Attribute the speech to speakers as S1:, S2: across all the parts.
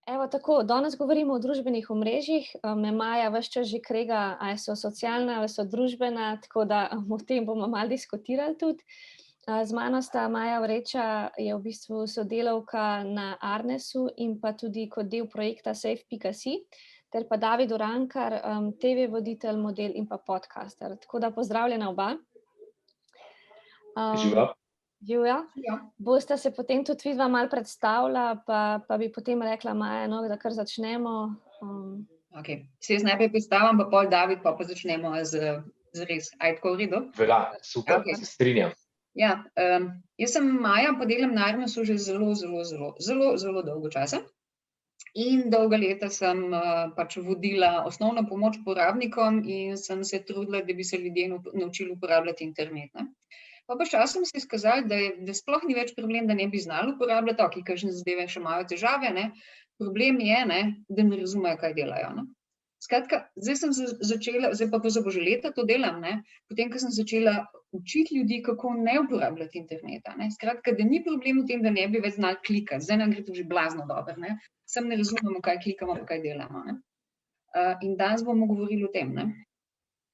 S1: Evo tako, danes govorimo o družbenih omrežjih. Me Maja ves čas že krega, ali so socialna ali so družbena, tako da o tem bomo malo diskutirali tudi. Z mano sta Maja Vreča, je v bistvu sodelavka na Arnesu in pa tudi kot del projekta Safe.si, ter pa David Urankar, TV voditelj, model in pa podcaster. Tako da pozdravljena oba.
S2: Živa.
S1: Živja. Bosta se potem tudi vidva malo predstavila, pa bi potem rekla Maja, no, da kar začnemo.
S3: Okay. Se jaz najprej predstavim, pa pol David, pa začnemo z res. Aj tako v redu?
S2: Velja, super,
S3: Okay.
S2: Se strinjam.
S3: Ja, jaz sem Maja, pa delam na Arnesu že zelo dolgo časa. In dolga leta sem pač vodila osnovno pomoč uporabnikom in sem se trudila, da bi se ljudje naučili uporabljati internet. Ne? Pa časom se je izkazalo, da sploh ni več problem, da ne bi znali uporabljati, ok, kakšne zadeve še imajo težave, ne? Problem je, ne, da ne razumejo, kaj delajo. Ne? Skratka, zdaj sem začela, zdaj pa že leta to delam, ne? Potem, ko sem začela učiti ljudi, kako ne uporabljati interneta. Ne? Skratka, da ni problem v tem, da ne bi več znali klikati, zdaj nam gre to že blazno dobro, ne? Sem ne razumemo, kaj klikamo, pa kaj delamo. Ne? In danes bomo govorili o tem, ne?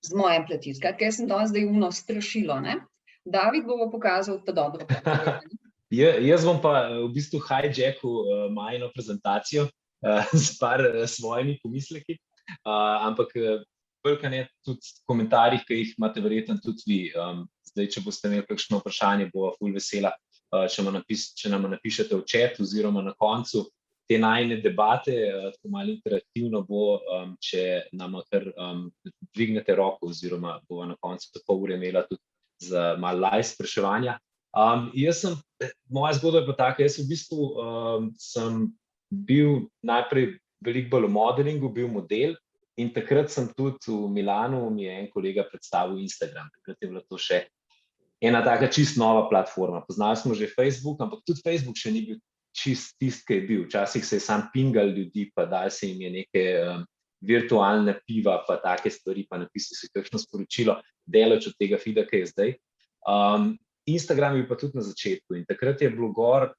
S3: Z moje plati. Skratka, jaz sem danes zdaj strašilo, ne? David bo pokazal ta dobro.
S2: Jaz bom pa v bistvu hijackal Majino prezentacijo s par svojimi pomisleki, ampak veliko ne tudi komentarjih, ki jih imate verjetno tudi vi. Zdaj, če boste imeli kakšno vprašanje, bova ful vesela, če nam napišete v chat oziroma na koncu te najine debate, tako malo interaktivno bo, če nam kar dvignete roko oziroma bova na koncu pol ure imela tudi za malo live spraševanja. Moja zgodba je pa taka, jaz v bistvu sem bil najprej veliko bolj v modelingu, bil model in takrat sem tudi v Milanu, mi je en kolega predstavil Instagram. Takrat je bila to še ena taka čist nova platforma. Poznali smo že Facebook, ampak tudi Facebook še ni bil čist tisti, ki je bil. Včasih se je sam pingal ljudi, pa dal se jim je neke virtualne piva, pa take stvari, pa napisal si kakšno sporočilo, delač od tega feeda, ki je zdaj. Instagram je pa tudi na začetku in takrat je bilo gor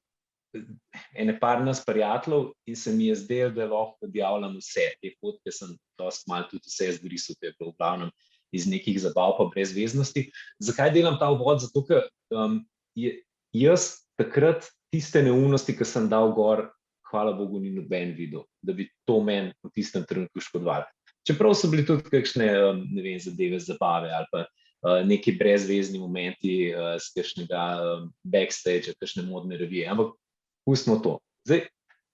S2: ene par nas prijateljev in se mi je zdelo, da lahko objavljam vse. Te fotke sem dosti malo tudi vse zbrisal, to je bilo v glavnem iz nekih zabav pa brezveznosti. Zakaj delam ta uvod? Zato, ker jaz takrat tiste neumnosti, ki sem dal gor, hvala Bogu, ni noben videl, da bi to meni v tistem trenutku škodovalo. Čeprav so bili tudi kakšne, ne vem, zadeve, zabave ali pa neki brezvezni momenti z kakšnega backstage, kakšne modne revije, ampak pustimo to. Zdaj,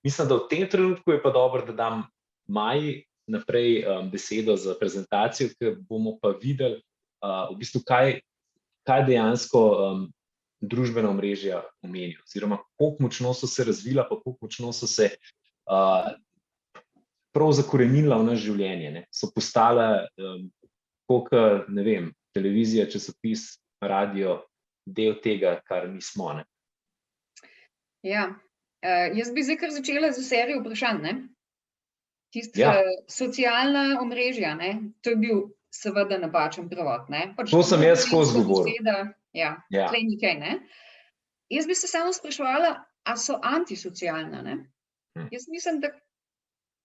S2: mislim, da v tem trenutku je pa dobro, da dam Maji naprej besedo za prezentacijo, ker bomo pa videli v bistvu, kaj dejansko družbena omrežja omenijo, oziroma koliko močno so se razvila, pa koliko močno so se prav zakorenila v naš življenje. Ne? So postala, koliko, ne vem, televizija, časopis, radio, del tega, kar mi smo. Ne?
S3: Ja, jaz bi zdaj kar začela z serijo vprašanj, ne? Socialna omrežja, ne? To je bil seveda napačen prevod, ne?
S2: To sem jaz skozi govoril.
S3: Ja, tlej nekaj, ne? Jaz bi se samo spraševala, a so antisocialna, ne? Jaz mislim, da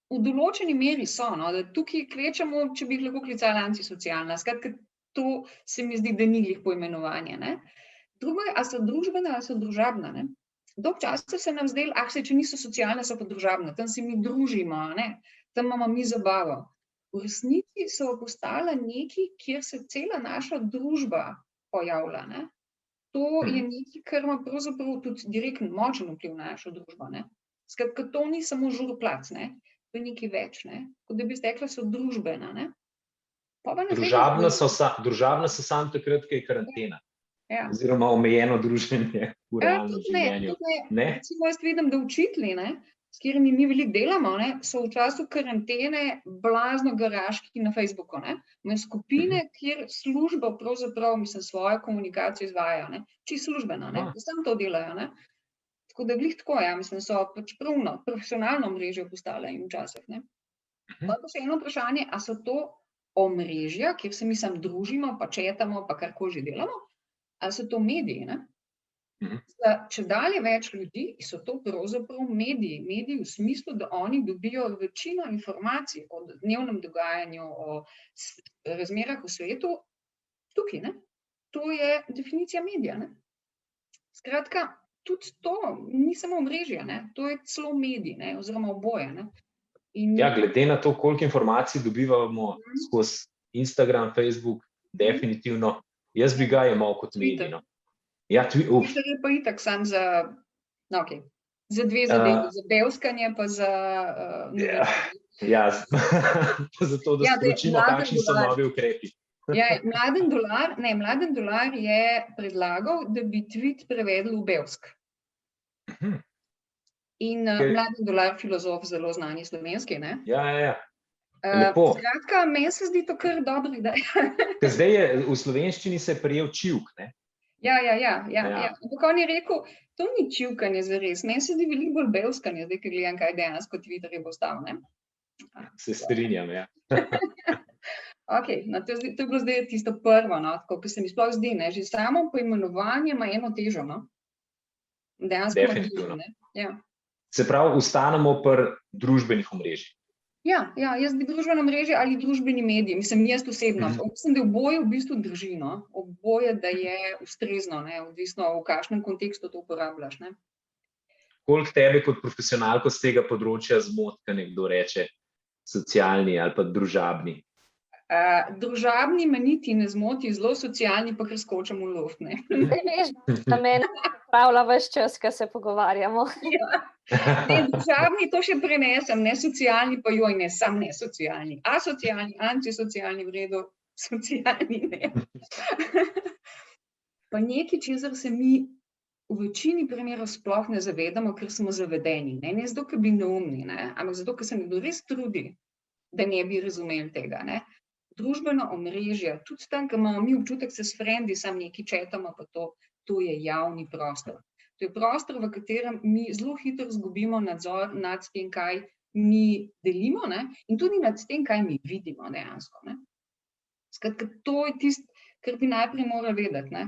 S3: v določeni meri so, no, da tukaj kvečemo, če bi jih lahko klicala antisocialna. Skratka, to se mi zdi, da ni glih poimenovanje, ne? Drugo je, a so družbena, a so družabna, ne? Dolgo časa se nam zdelo, če niso socialne, so pa družabne, tam se mi družimo, ne? Tam imamo mi zabavo. V resnici so postala nekaj, kjer se cela naša družba pojavlja, ne? To je nekaj, kar ima pravzaprav tudi direktno močen vpliv na našo družbo, ne? Skratka, to ni samo žurplac, ne? To je nekaj več, ne? Kot da bi rekla, so družbena, ne?
S2: Družabna so samo takrat, ko je karantena.
S3: Ja.
S2: Oziroma omejeno druženje v realnem življenju.
S3: Recimo jaz vidim, da učitelji, ne, s katerimi mi veliko delamo, ne, so v času karantene blazno garaški na Facebooku. Ne. Imajo skupine, kjer služba pravzaprav, svojo komunikacijo izvajajo. Ne. Čisto službeno, ne, samo to delajo. Ne. Tako da glih tako, ja, so pač pravno, profesionalno omrežje postale in včasih. Ne. Pa še eno vprašanje, a so to omrežja, kjer se družimo, pa četamo, pa karkoli že delamo, ali so to mediji, ne? Če dalje več ljudi so to pravzaprav mediji. Mediji v smislu, da oni dobijo večino informacij o dnevnem dogajanju, o razmerah v svetu, tukaj, ne? To je definicija medija, ne? Skratka, tudi to ni samo omrežje, ne? To je celo medij, ne? Oziroma oboje, ne?
S2: Ja, glede na to, koliko informacij dobivamo skozi Instagram, Facebook, definitivno, jaz bi ga jemal kot medij, no. Ja,
S3: Twitter je pa itak sam za, no, okej, za dve zadevi, za bevskanje pa za
S2: ja, pa zato, da sporočimo, kakšni so novi ukrepi.
S3: Ja, Mladen Dolar je predlagal, da bi tweet prevedli v bevsk. In Mladen Dolar, filozof, zelo znani slovenski, ne?
S2: Ja. Lepo.
S3: Skratka, meni se zdi to kar dobra ideja.
S2: Ker zdaj je v slovenščini se prijel čivk, ne?
S3: Ja. Ampak on je rekel, to ni čivkanje zares. Meni se zdi veliko bolj bevskanje, zdaj, ker gledam, kaj dejansko Twitter je postal, ne?
S2: Se strinjam, ja.
S3: Okej, no, to je bilo zdaj tisto prvo, no, tako, ki se mi sploh zdi, ne? Že samo poimenovanje ima eno težo, no? Dejansko ima težo, ne? Ja.
S2: Se pravi, ostanemo pri družbenih omrežjih.
S3: Ja, jaz bi družbeno mreže ali družbeni mediji, mislim, jaz osebno. Mislim, da oboje v bistvu drži, no. Oboje, da je ustrezno, ne, odvisno v kakšnem kontekstu to uporabljaš, ne.
S2: Koliko tebe kot profesionalko z tega področja zmoti, ko nekdo reče socialni ali pa družabni?
S3: Družabni me niti ne zmoti, zelo socialni pa kar skočim v luft, ne.
S1: Veš, da mene pravila ves čas, ko se pogovarjamo.
S3: Ne, družabni to še prenesem, ne socialni pa joj, ne, sam ne socialni. Asocialni, antisocialni, v redu, socialni ne. Pa nekaj, česar se mi v večini primerov sploh ne zavedamo, ker smo zavedeni, ne zato, ker bi neumni, ne, ampak zato, ker se nekdo res trudi, da ne bi razumeli tega, ne. Družbeno omrežje, tudi tam, ko imamo mi občutek, se s frendi sam nekaj četamo, pa to je javni prostor. To je prostor, v katerem mi zelo hitro izgubimo nadzor nad tem, kaj mi delimo, ne, in tudi nad tem, kaj mi vidimo dejansko, ne. Skratka, to je tisto, kar bi najprej morali vedeti, ne.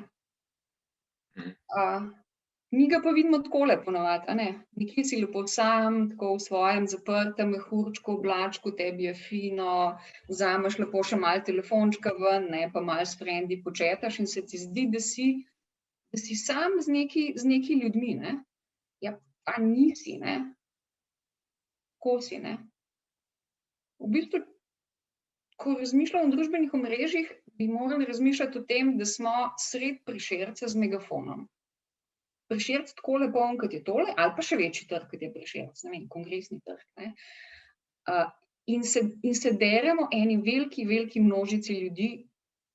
S3: Mi ga pa vidimo takole ponavadi, a ne, nekje si lepo sam, tako v svojem zaprtem mehurčku, oblačku, tebi je fino, vzameš lepo še malo telefončka ven, ne, pa malo s frendi početaš in se ti zdi, da si sam z neki ljudmi, ne. Ja, pa nisi, ne. Ko si, ne. V bistvu, ko razmišljamo o družbenih omrežjih, bi morali razmišljati o tem, da smo sredi Prešerca z megafonom. Prešerc takole poln, kot je tole, ali pa še večji trg, kot je Prešerc, ne vem, kongresni trg, ne. In se deremo eni veliki množici ljudi,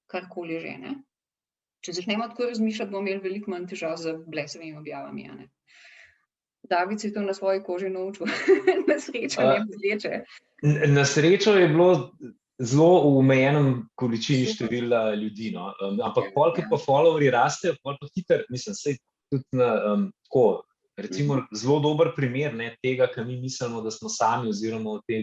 S3: karkoli že, ne. Če začnemo tako razmišljati, bomo imeli veliko manj težav z blesavimi objavami, a ne. David se je to na svoji koži naučil, na srečo ne boleče.
S2: Na srečo je bilo zelo v omejenem količini števila ljudi, no. Ampak pol, ko pa followerji rastejo, pol pa hitro, mislim, sej tudi tako, recimo zelo dober primer, ne, tega, kar mi mislimo, da smo sami oziroma v tej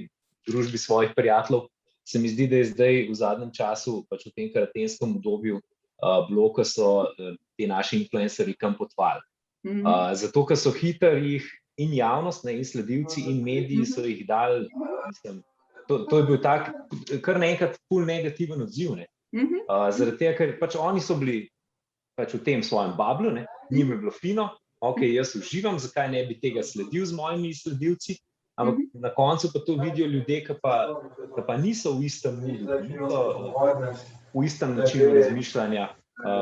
S2: družbi svojih prijateljev, se mi zdi, da je zdaj v zadnjem času, pač v tem karatenskem obdobju, bilo, ko so ti naši influencerji kam potovali. Zato, ker so hitro jih in javnost, ne, in sledilci in mediji so jih dali, mislim, to je bil tak, kar naenkrat ful negativen odziv, ne. Zaradi tega, ker pač oni so bili pač v tem svojem bablu, ne, njim je bilo fino, okej, jaz uživam, zakaj ne bi tega sledil z mojimi sledilci, ampak na koncu pa to vidijo ljudje, ki pa niso v istem moodu, v istem načinu razmišljanja,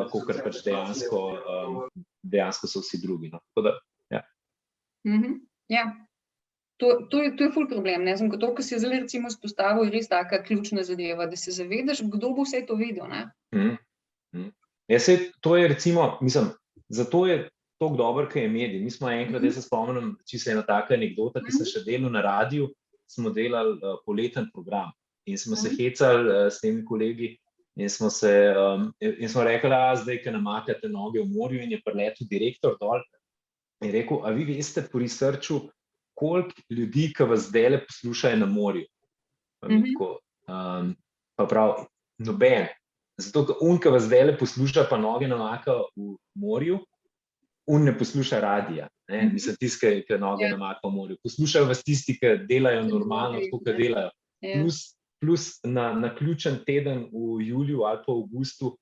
S2: kakor pač dejansko so vsi drugi, no. Tako da, ja.
S3: Ja, to je ful problem, ne, zato, ker si zdaj recimo izpostavil, je res taka ključna zadeva, da se zavedaš, kdo bo vse to videl, ne.
S2: Ja, sej, to je recimo, mislim, zato je toliko dobro, kaj je medij. Mi smo enkrat, jaz se spomnim, čisto ena taka anekdota, ki sem še delal na radiju, smo delali poleten program in smo se hecali s temi kolegi in smo rekli, zdaj, ko namakate noge v morju, in je priletel direktor dol in rekel, a vi veste po researchu, koliko ljudi, ki vas zdajle poslušajo na morju? Pa prav, noben. Zato, ker ki vas zdajle posluša, pa noge namaka v morju, ne posluša radija, ne? Mislim, tisti, ki noge namaka v morju. Poslušajo vas tisti, ki delajo normalno, tako, ki delajo. Plus na ključen teden v juliju ali pa v avgustu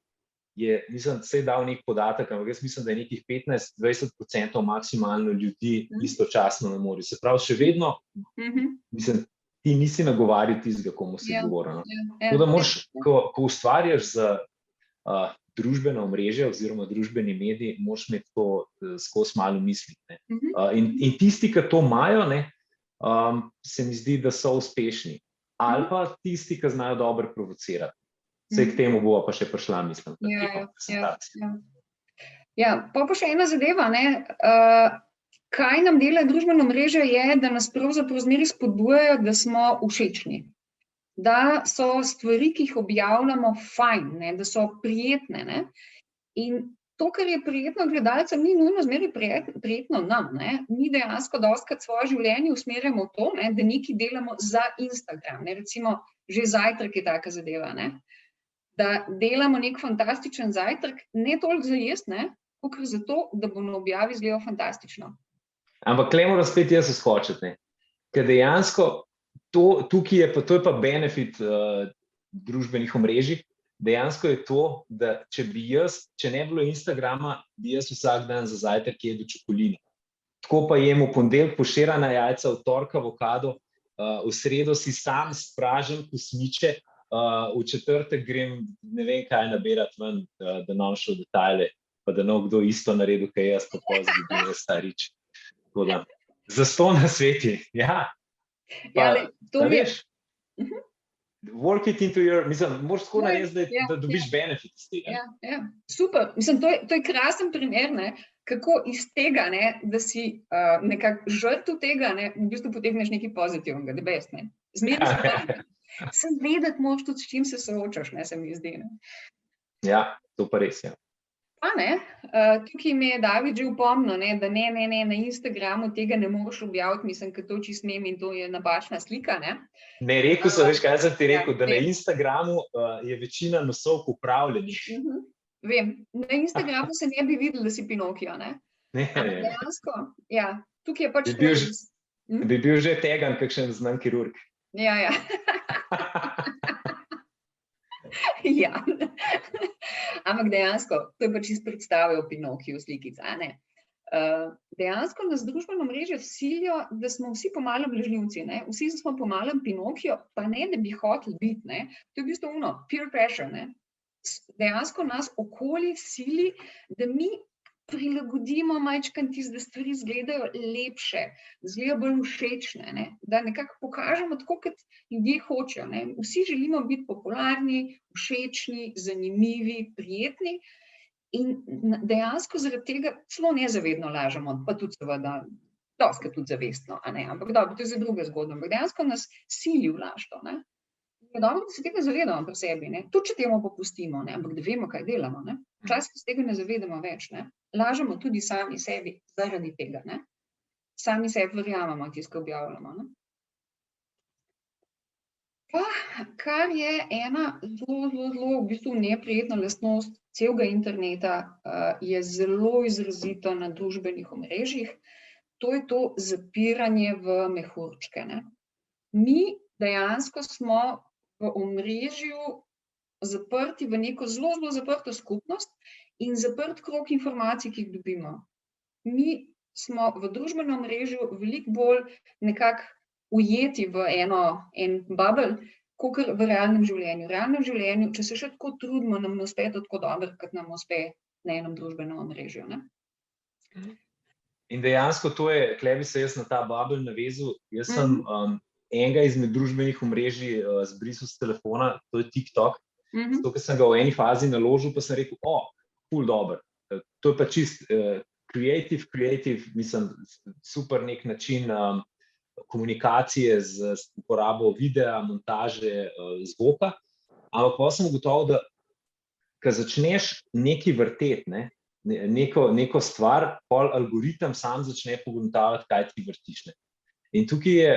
S2: je, mislim, se je dal nek podatek, ampak jaz mislim, da je nekih 15-20% maksimalno ljudi istočasno na morju. Se pravi, še vedno, mislim, ti nisi nagovarjal tistega, komu si govoril. Tako da moraš, ko ustvarjaš za družbeno omrežje oziroma družbeni medij, moraš imeti to skozi malo misliti. In tisti, ki to imajo, se mi zdi, da so uspešni. Ali pa tisti, ki znajo dobro provocirati. Vse k temu bova pa še prišla, mislim.
S3: Ja, pa še ena zadeva, kaj nam dela družbeno mreže je, da nas pravzaprav zmeraj spodbujajo, da smo všečni. Da so stvari, ki jih objavljamo, fajn, da so prijetne. In to, kar je prijetno gledalcem, ni nujno zmeraj prijetno nam. Mi dejansko dostikrat svoje življenje usmerjamo v to, da nekaj delamo za Instagram. Recimo, že zajtrk je taka zadeva. Da delamo nek fantastičen zajtrk, ne toliko za jesti, kakor za to, da bo na objavi izgledal fantastično.
S2: Ampak klej moram spet jaz uskočiti, ker dejansko tukaj je pa benefit družbenih omrežij. Dejansko je to, da če ne bilo Instagrama, bi jaz vsak dan za zajtrk jedel čokoline. Tako pa jem v ponedeljek poširana jajca, v torek avokado, v sredo si sam spražim kosmiče, v četrtek grem ne vem kaj nabirati ven, da nam šel detajle, pa da kdo isto naredil, kaj jaz pa pozgodil v starič. Tako da, zastonj na sveti, ja. Pa, veš, work it into your, mislim, moraš tako narediti, da dobiš benefit iz tega.
S3: Ja, super. Mislim, to je krasen primer, kako iz tega, da si nekako žrtev tega, v bistvu potegneš nekaj pozitivnega, da best, Zmeraj se vedeti. Sem vedeti moraš tudi, s čim se soočaš, se mi zdi.
S2: Ja, to pa res, ja.
S3: Pa tukaj me je David že upomnil, da ne, na Instagramu tega ne moreš objaviti, mislim, ker to čisto mem in to je napačna slika,
S2: Ne, rekel sem, veš, kaj sem ti rekel, da na Instagramu je večina nosov popravljenih.
S3: Vem, na Instagramu se ne bi videl, da si Pinokio, Dejansko, ja, tukaj je pač
S2: bi bil že tegan kakšen znan kirurg.
S3: Ja. Ja, ampak dejansko, to je pač predstavil Pinokiju slikica, Dejansko nas družbeno mreže silijo, da smo vsi pomalo blažljivci, Vsi smo pomalo Pinokio, pa ne, da bi hoteli biti, To je v bistvu peer pressure, Dejansko nas okolje sili, da mi prilagodimo majčkeno tisto, da stvari izgledajo lepše, izgledajo bolj všečne, da nekako pokažemo tako, kot ljudje hočejo. Vsi želimo biti popularni, všečni, zanimivi, prijetni in dejansko zaradi tega celo nezavedno lažemo, pa tudi seveda, dostikrat tudi zavestno, ampak dobro, to je za druga zgodba, ampak dejansko nas sili v laž to, Je dobro, da se tega zavedamo pri sebi, tudi če temu popustimo, ampak da vemo, kaj delamo, Včasih se tega ne zavedamo več, Lažemo tudi sami sebi zaradi tega, Sami sebi verjamemo, tisto objavljamo, Pa, kar je ena zelo v bistvu neprijetna lastnost celega interneta, je zelo izrazito na družbenih omrežjih, to je to zapiranje v mehurčke, Mi dejansko smo v omrežju zaprti v neko zelo, zelo zaprto skupnost in zaprt krog informacij, ki jih dobimo. Mi smo v družbenem omrežju veliko bolj nekako ujeti v en bubble, kakor v realnem življenju. V realnem življenju, če se še tako trudimo, nam ne uspe to tako dobro, kot nam uspe na enem družbenem omrežju.
S2: In dejansko to je, tukaj bi se jaz na ta bubble navezal, jaz sem enega izmed družbenih omrežij zbrisal s telefona, to je TikTok, zato, ker sem ga v eni fazi naložil, pa sem rekel, ful dobro, to je pa čist creative, mislim, super nek način komunikacije z uporabo videa, montaže, zvoka, ampak pa sem ugotovil, da ko začneš nekaj vrteti, neko stvar, pol algoritem sam začne pogruntavati, kaj ti vrtiš. In tukaj je,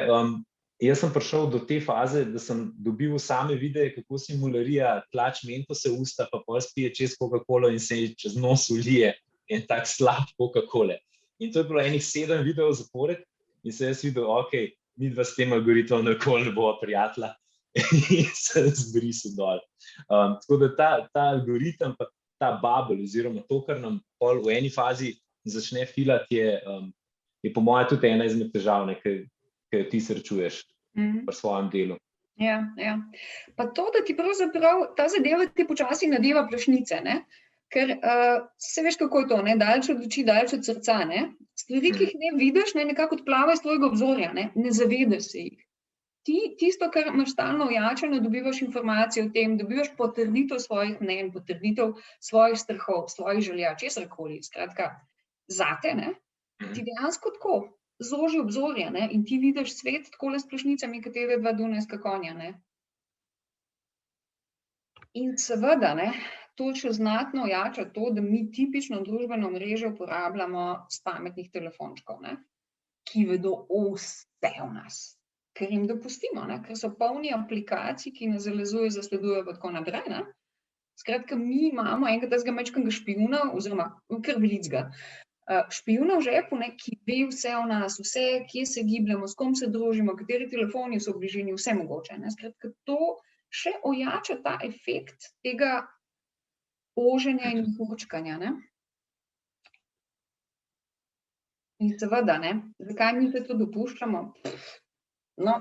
S2: jaz sem prišel do te faze, da sem dobil same videe, kako si mularija tlač mentose v usta, pa pol spije čez Coca-Colo in se čez nos ulije en tak slab Coca-Cola. In to je bilo enih 7 videov zapored in se jaz videl, ok, midva s tem algoritmom nikoli ne bova prijatelja in se zbrisal dol. Tako da ta algoritem, pa ta bubble oziroma to, kar nam pol v eni fazi začne filati, je po mojem tudi ena izmed težav, ki jo ti srečuješ pri svojem delu.
S3: Ja. Pa to, da ti pravzaprav ta zadeva ti počasi nadeva plašnice, ne? Ker se veš, kako je to, ne? Daleč od oči, daleč od srca, ne? Stvari, ki jih ne vidiš, ne, nekako odplavajo iz tvojega obzorja, ne zavedaš se jih. Ti tisto, kar imaš stalno ojačano, dobivaš informacije o tem, dobivaš potrditev svojih mnenj, potrditev svojih strahov, svojih želja, česarkoli, skratka, zate, ne? Ti dejansko tako zoži obzorja, ne? In ti vidiš svet takole s plašnicami, katere 2 dunajska konja, ne? In seveda, ne, to še znatno ojača to, da mi tipično družbeno omrežje uporabljamo s pametnih telefončkov, ne, ki vedo vse o nas, ker jim dopustimo, ne, ker so polni aplikacij, ki nas zalezujejo, zasledujejo pa tako naprej, ne. Skratka, mi imamo enega tazga majčkega špijuna, oziroma kar velicga, špijuna v žepu, ne, ki ve vse o nas, vse, kje se gibljamo, s kom se družimo, kateri telefoni so v bližini, vse mogoče, ne. Skratka, to še ojača ta efekt tega oženja in mehurčkanja, ne. In seveda, ne, zakaj mi se to dopuščamo? No,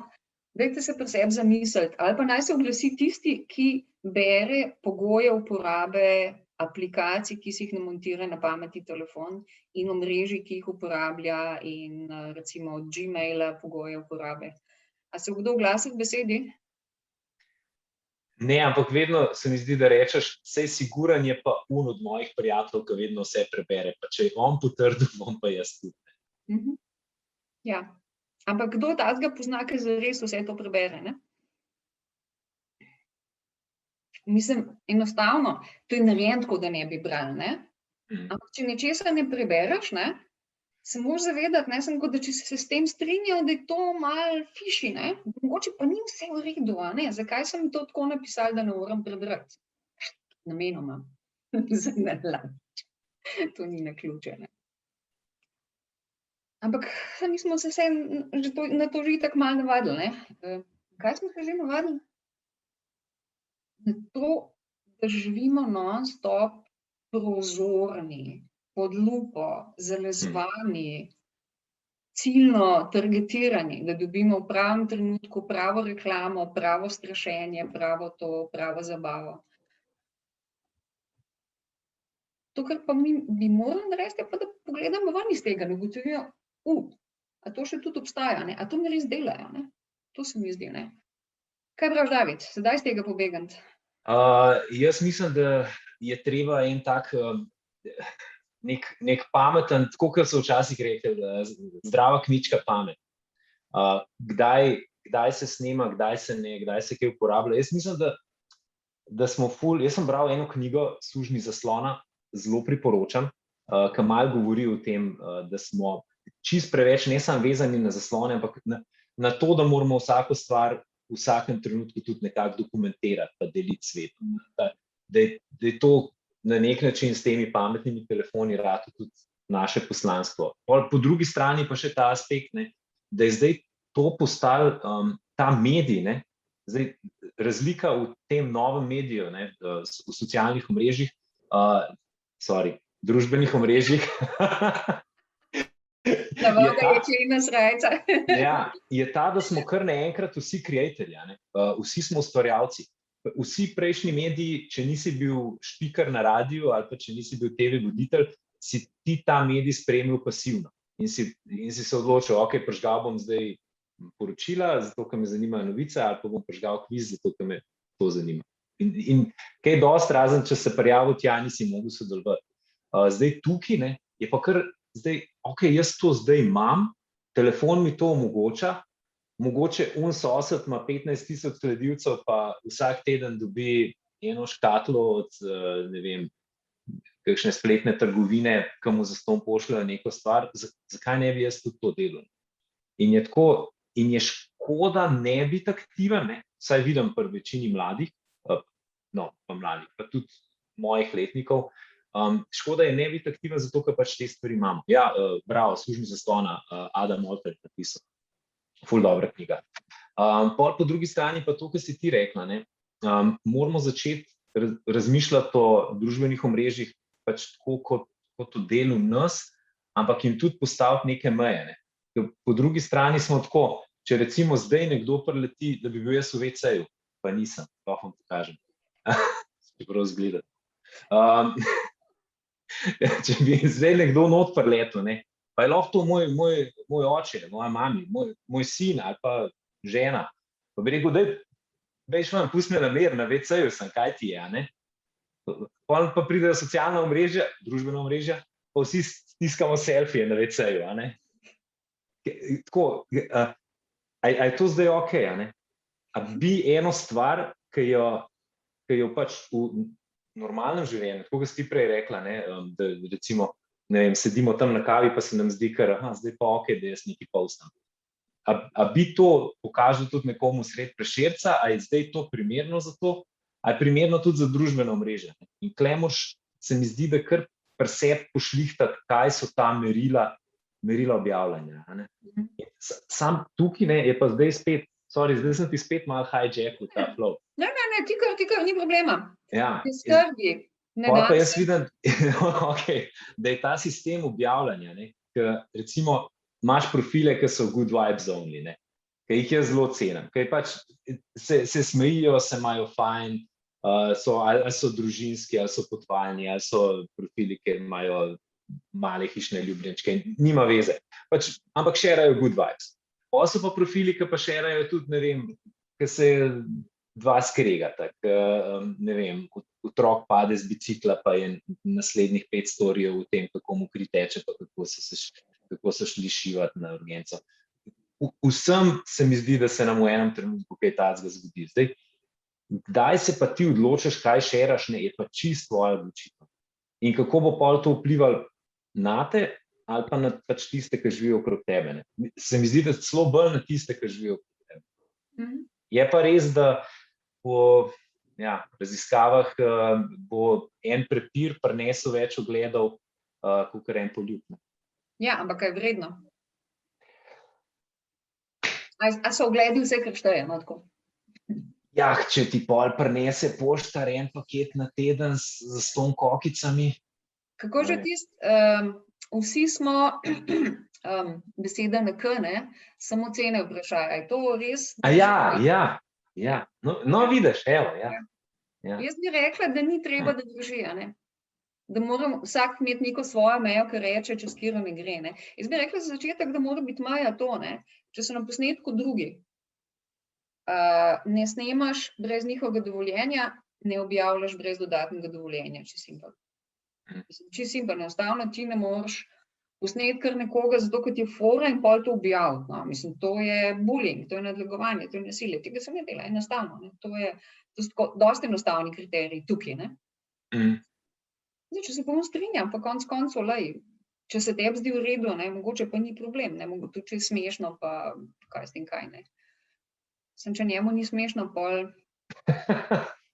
S3: dajte se pri sebi zamisliti, ali pa naj se oglasi tisti, ki bere pogoje uporabe aplikacij, ki si jih namontira na pametni telefon in omrežij, ki jih uporablja in recimo od Gmaila pogoje uporabe. A se kdo oglasi k besedi?
S2: Ne, ampak vedno se mi zdi, da rečeš, sej siguran je pa od mojih prijateljev, ki vedno vse prebere, pa če je on potrdil, bom pa jaz tudi.
S3: Ja, ampak kdo tazga pozna, ki zares vse to prebere, ne? Mislim, enostavno, to je narejeno tako, da ne bi brali, ne? Ampak če nečesa ne prebereš, ne, se moraš zavedati, ne, samo da če se s tem strinjal, da je to malo fishy, ne, mogoče pa ni vse v redu, a ne, zakaj sem to tako napisal, da ne morem prebrati? Namenoma. To ni naključje, ne. Ampak mi smo se na to že tako malo navadili, ne. Kaj smo se že navadili? Na to, da živimo non-stop prozorni, pod lupo, zalezvani, ciljno targetirani, da dobimo v pravem trenutku pravo reklamo, pravo strašenje, pravo zabavo. To, kar pa mi bi morali narediti, je pa, da pogledamo ven iz tega, da ugotovimo, a to še tudi obstaja, ne, a to mi res delajo, ne. To se mi zdi, ne. Kaj praviš, David, sedaj iz tega pobegniti?
S2: Jaz mislim, da je treba en tak nek pameten, tako kot so včasih rekli, zdrava kmečka pamet. Kdaj se snema, kdaj se ne, kdaj se kaj uporablja. Jaz mislim, da smo jaz sem bral eno knjigo Sužnji zaslona, zelo priporočam, ki malo govori o tem, da smo čisto preveč ne samo vezani na zaslone, ampak na to, da moramo vsako stvar v vsakem trenutku tudi nekako dokumentirati pa deliti svetu. Da je to na nek način s temi pametnimi telefoni rato tudi naše poslanstvo. Po drugi strani pa še ta aspekt, ne, da je zdaj to postalo ta medij, ne, zdaj razlika v tem novem mediju, ne, v socialnih omrežjih, družbenih omrežjih, je ta, da smo kar naenkrat vsi kreatorji, vsi smo ustvarjalci. Vsi prejšnji mediji, če nisi bil špiker na radiju ali pa če nisi bil TV voditelj, si ti ta medij spremljal pasivno in si se odločil, ok, prižgal bom zdaj poročila, zato ker me zanimajo novice, ali pa bom prižgal kviz, zato ker me to zanima. In kaj dosti, razen če se prijavil tja, nisi mogel sodelovati. Zdaj tukaj, ne, je pa kar zdaj, ok, jaz to zdaj imam, telefon mi to omogoča, mogoče sosed ima 15,000 sledilcev, pa vsak teden dobi eno škatlo od, ne vem, kakšne spletne trgovine, ki mu zastonj pošljajo neko stvar, zakaj ne bi jaz tudi to delal? In je tako, in je škoda ne biti aktiven, ne, saj vidim pri večini mladih, pa mladih, pa tudi mojih letnikov, Škoda je ne biti aktiven, zato ker pač te stvari imamo. Ja, bravo, Služni zaslona, Adam Olter je napisal. Ful dobra knjiga. Pol po drugi strani pa to, kar si ti rekla, ne, moramo začeti razmišljati o družbenih omrežjih pač tako kot o delu nas, ampak jim tudi postaviti neke meje. Ne. Po drugi strani smo tako, če recimo zdaj nekdo prileti, da bi bil jaz v WC-ju, pa nisem, lahko vam pokažem. Čeprav zgleda. Če bi zdaj nekdo not priletel, ne, pa je lahko to moj oče, moja mami, moj sin ali pa žena, pa bi rekel, daj švam, pusti me na mir, na WC-ju sem, kaj ti je, ne? Pa pridejo socialna omrežja, družbena omrežja, pa vsi stiskamo selfije na WC-ju, a ne? Tako, a je to zdaj okej, a ne? A bi eno stvar, ki jo pač v normalnem življenju, tako kot si prej rekla, ne, da recimo, ne vem, sedimo tam na kavi, pa se nam zdi kar, zdaj pa okej, da jaz nekaj postam. A bi to pokažel tudi nekomu sred Prešerca, a je zdaj to primerno za to, a je primerno tudi za družbeno omrežje. In tule moraš, se mi zdi, da kar pri sebi pošlihtati, kaj so ta merila objavljanja. Sam tukaj, ne, je pa zdaj spet, zdaj sem ti spet malo hijackal ta flow.
S3: Ne, ti kar, ni problema.
S2: Ja.
S3: Ti skrbi.
S2: Pa jaz vidim, da je ta sistem objavljanja, ne, recimo imaš profile, ki so good vibes only, ne, ki jih jaz zelo cenim, ki pač se smejijo, se imajo fajn, ali so družinski, ali so potvalni, ali so profili, ki imajo male hišne ljubljenčke, nima veze, pač, ampak šerajo good vibes. Pa so pa profili, ki pa šerajo tudi, ne vem, ki se dva skregata, ne vem, otrok pade z bicikla, pa je naslednjih 5 storijev v tem, kako mu kri teče, pa kako so šli šivati na urgenco. Vsem se mi zdi, da se nam v enem trenutku kaj takega zgodi. Zdaj, kdaj se pa ti odločiš, kaj šeraš, ne, je pa čisto tvoja odločitev. In kako bo pol to vplivalo nate, ali pa na pač tiste, ki živijo okrog tebe. Ne. Se mi zdi, da celo bolj na tiste, ki živijo okrog tebe. Je pa res, da po raziskavah bo en prepir prinesel več ogledov, kakor en poljub.
S3: Ja, ampak je vredno. A so ogledi vse, kar šteje, no tako?
S2: Ja, če ti pol prinese poštar en paket na teden z 100 kokicami.
S3: Kako že vsi smo beseda na K, ne, samo cene vprašajo. Je to res?
S2: Ja. No, vidiš, evo, ja.
S3: Jaz bi rekla, da ni treba, da drži, ne. Da mora vsak imeti neko svojo mejo, ki reče, čez katero ne gre, ne. Jaz bi rekla za začetek, da mora biti meja to, ne, če so na posnetku drugi, ne snemaš brez njihovega dovoljenja, ne objavljaš brez dodatnega dovoljenja, čisto simpel. Čisto simpel, enostavno ti ne moreš posneti kar nekoga, zato ker ti je fora in pol to objaviti. No. Mislim, to je bullying, to je nadlegovanje, to je nasilje. Tega se ne dela, enostavno. Ne. To so dosti enostavni kriteriji tukaj, ne. Zdaj, če se pa strinjam, pa konec koncev, če se tebi zdi v redu, ne, mogoče pa ni problem, ne, mogoče tudi, če je smešno, pa kaj s tem kaj, ne. Sem, če njemu ni smešno, pol...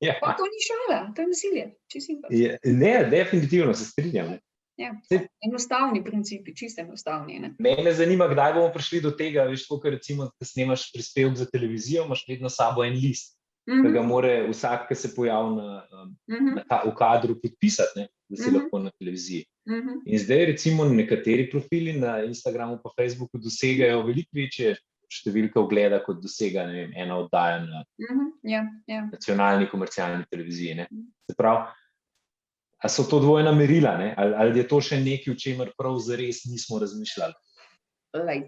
S3: Pa to ni šala, to je nasilje, čisto simpel.
S2: Ne, definitivno se strinjam, ne.
S3: Ja, enostavni principi, čisto enostavni, ne.
S2: Mene zanima, kdaj bomo prišli do tega, veš, ko recimo, ko snemaš prispevek za televizijo, imaš vedno s sabo en list, da ga mora vsak, ki se pojavi v kadru, podpisati, ne, da si lahko na televiziji. In zdaj recimo nekateri profili na Instagramu pa Facebooku dosegajo veliko večje številke ogleda, kot dosega, ne vem, ena oddaja na nacionalni komercialni televiziji, ne. Se pravi, a so to dvojna merila, ne? Ali je to še nekaj, o čemer prav zares nismo razmišljali?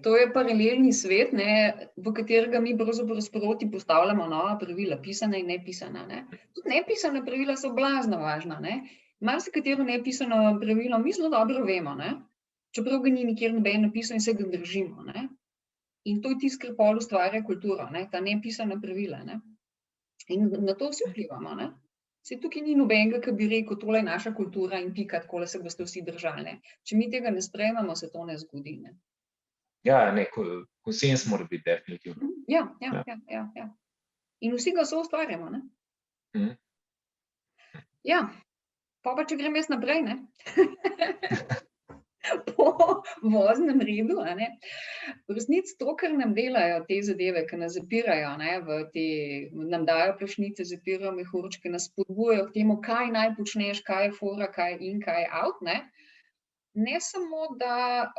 S3: To je paralelni svet, ne, v katerega mi pravzaprav sproti postavljamo nova pravila, pisana in nepisana. Ne. Tudi nepisana pravila so blazno važna. Ne. Marsikatero nepisano pravilo mi zelo dobro vemo, ne. Čeprav ga ni nikjer noben napisal in se ga držimo. Ne. In to je tisto, kar pol ustvarja kulturo, ne, ta nepisana pravila. Ne. In na to vsi vplivamo, ne. Saj tukaj ni nobenega, ki bi rekel, tole je naša kultura in pika, takole se boste vsi držali, ne. Če mi tega ne sprejmemo, se to ne zgodi, ne.
S2: Ja, ne, konsens mora biti definitivno.
S3: Ja. In vsi ga soustvarjamo, ne. Ja, Pa če grem jaz naprej, ne? Po voznem redu, a ne? V resnici to, kar nam delajo te zadeve, ki nas zapirajo, ne, nam dajo plašnice, zapirajo mehurčke, nas spodbujajo k temu, kaj naj počneš, kaj je fora, kaj je in, kaj je out, ne samo, da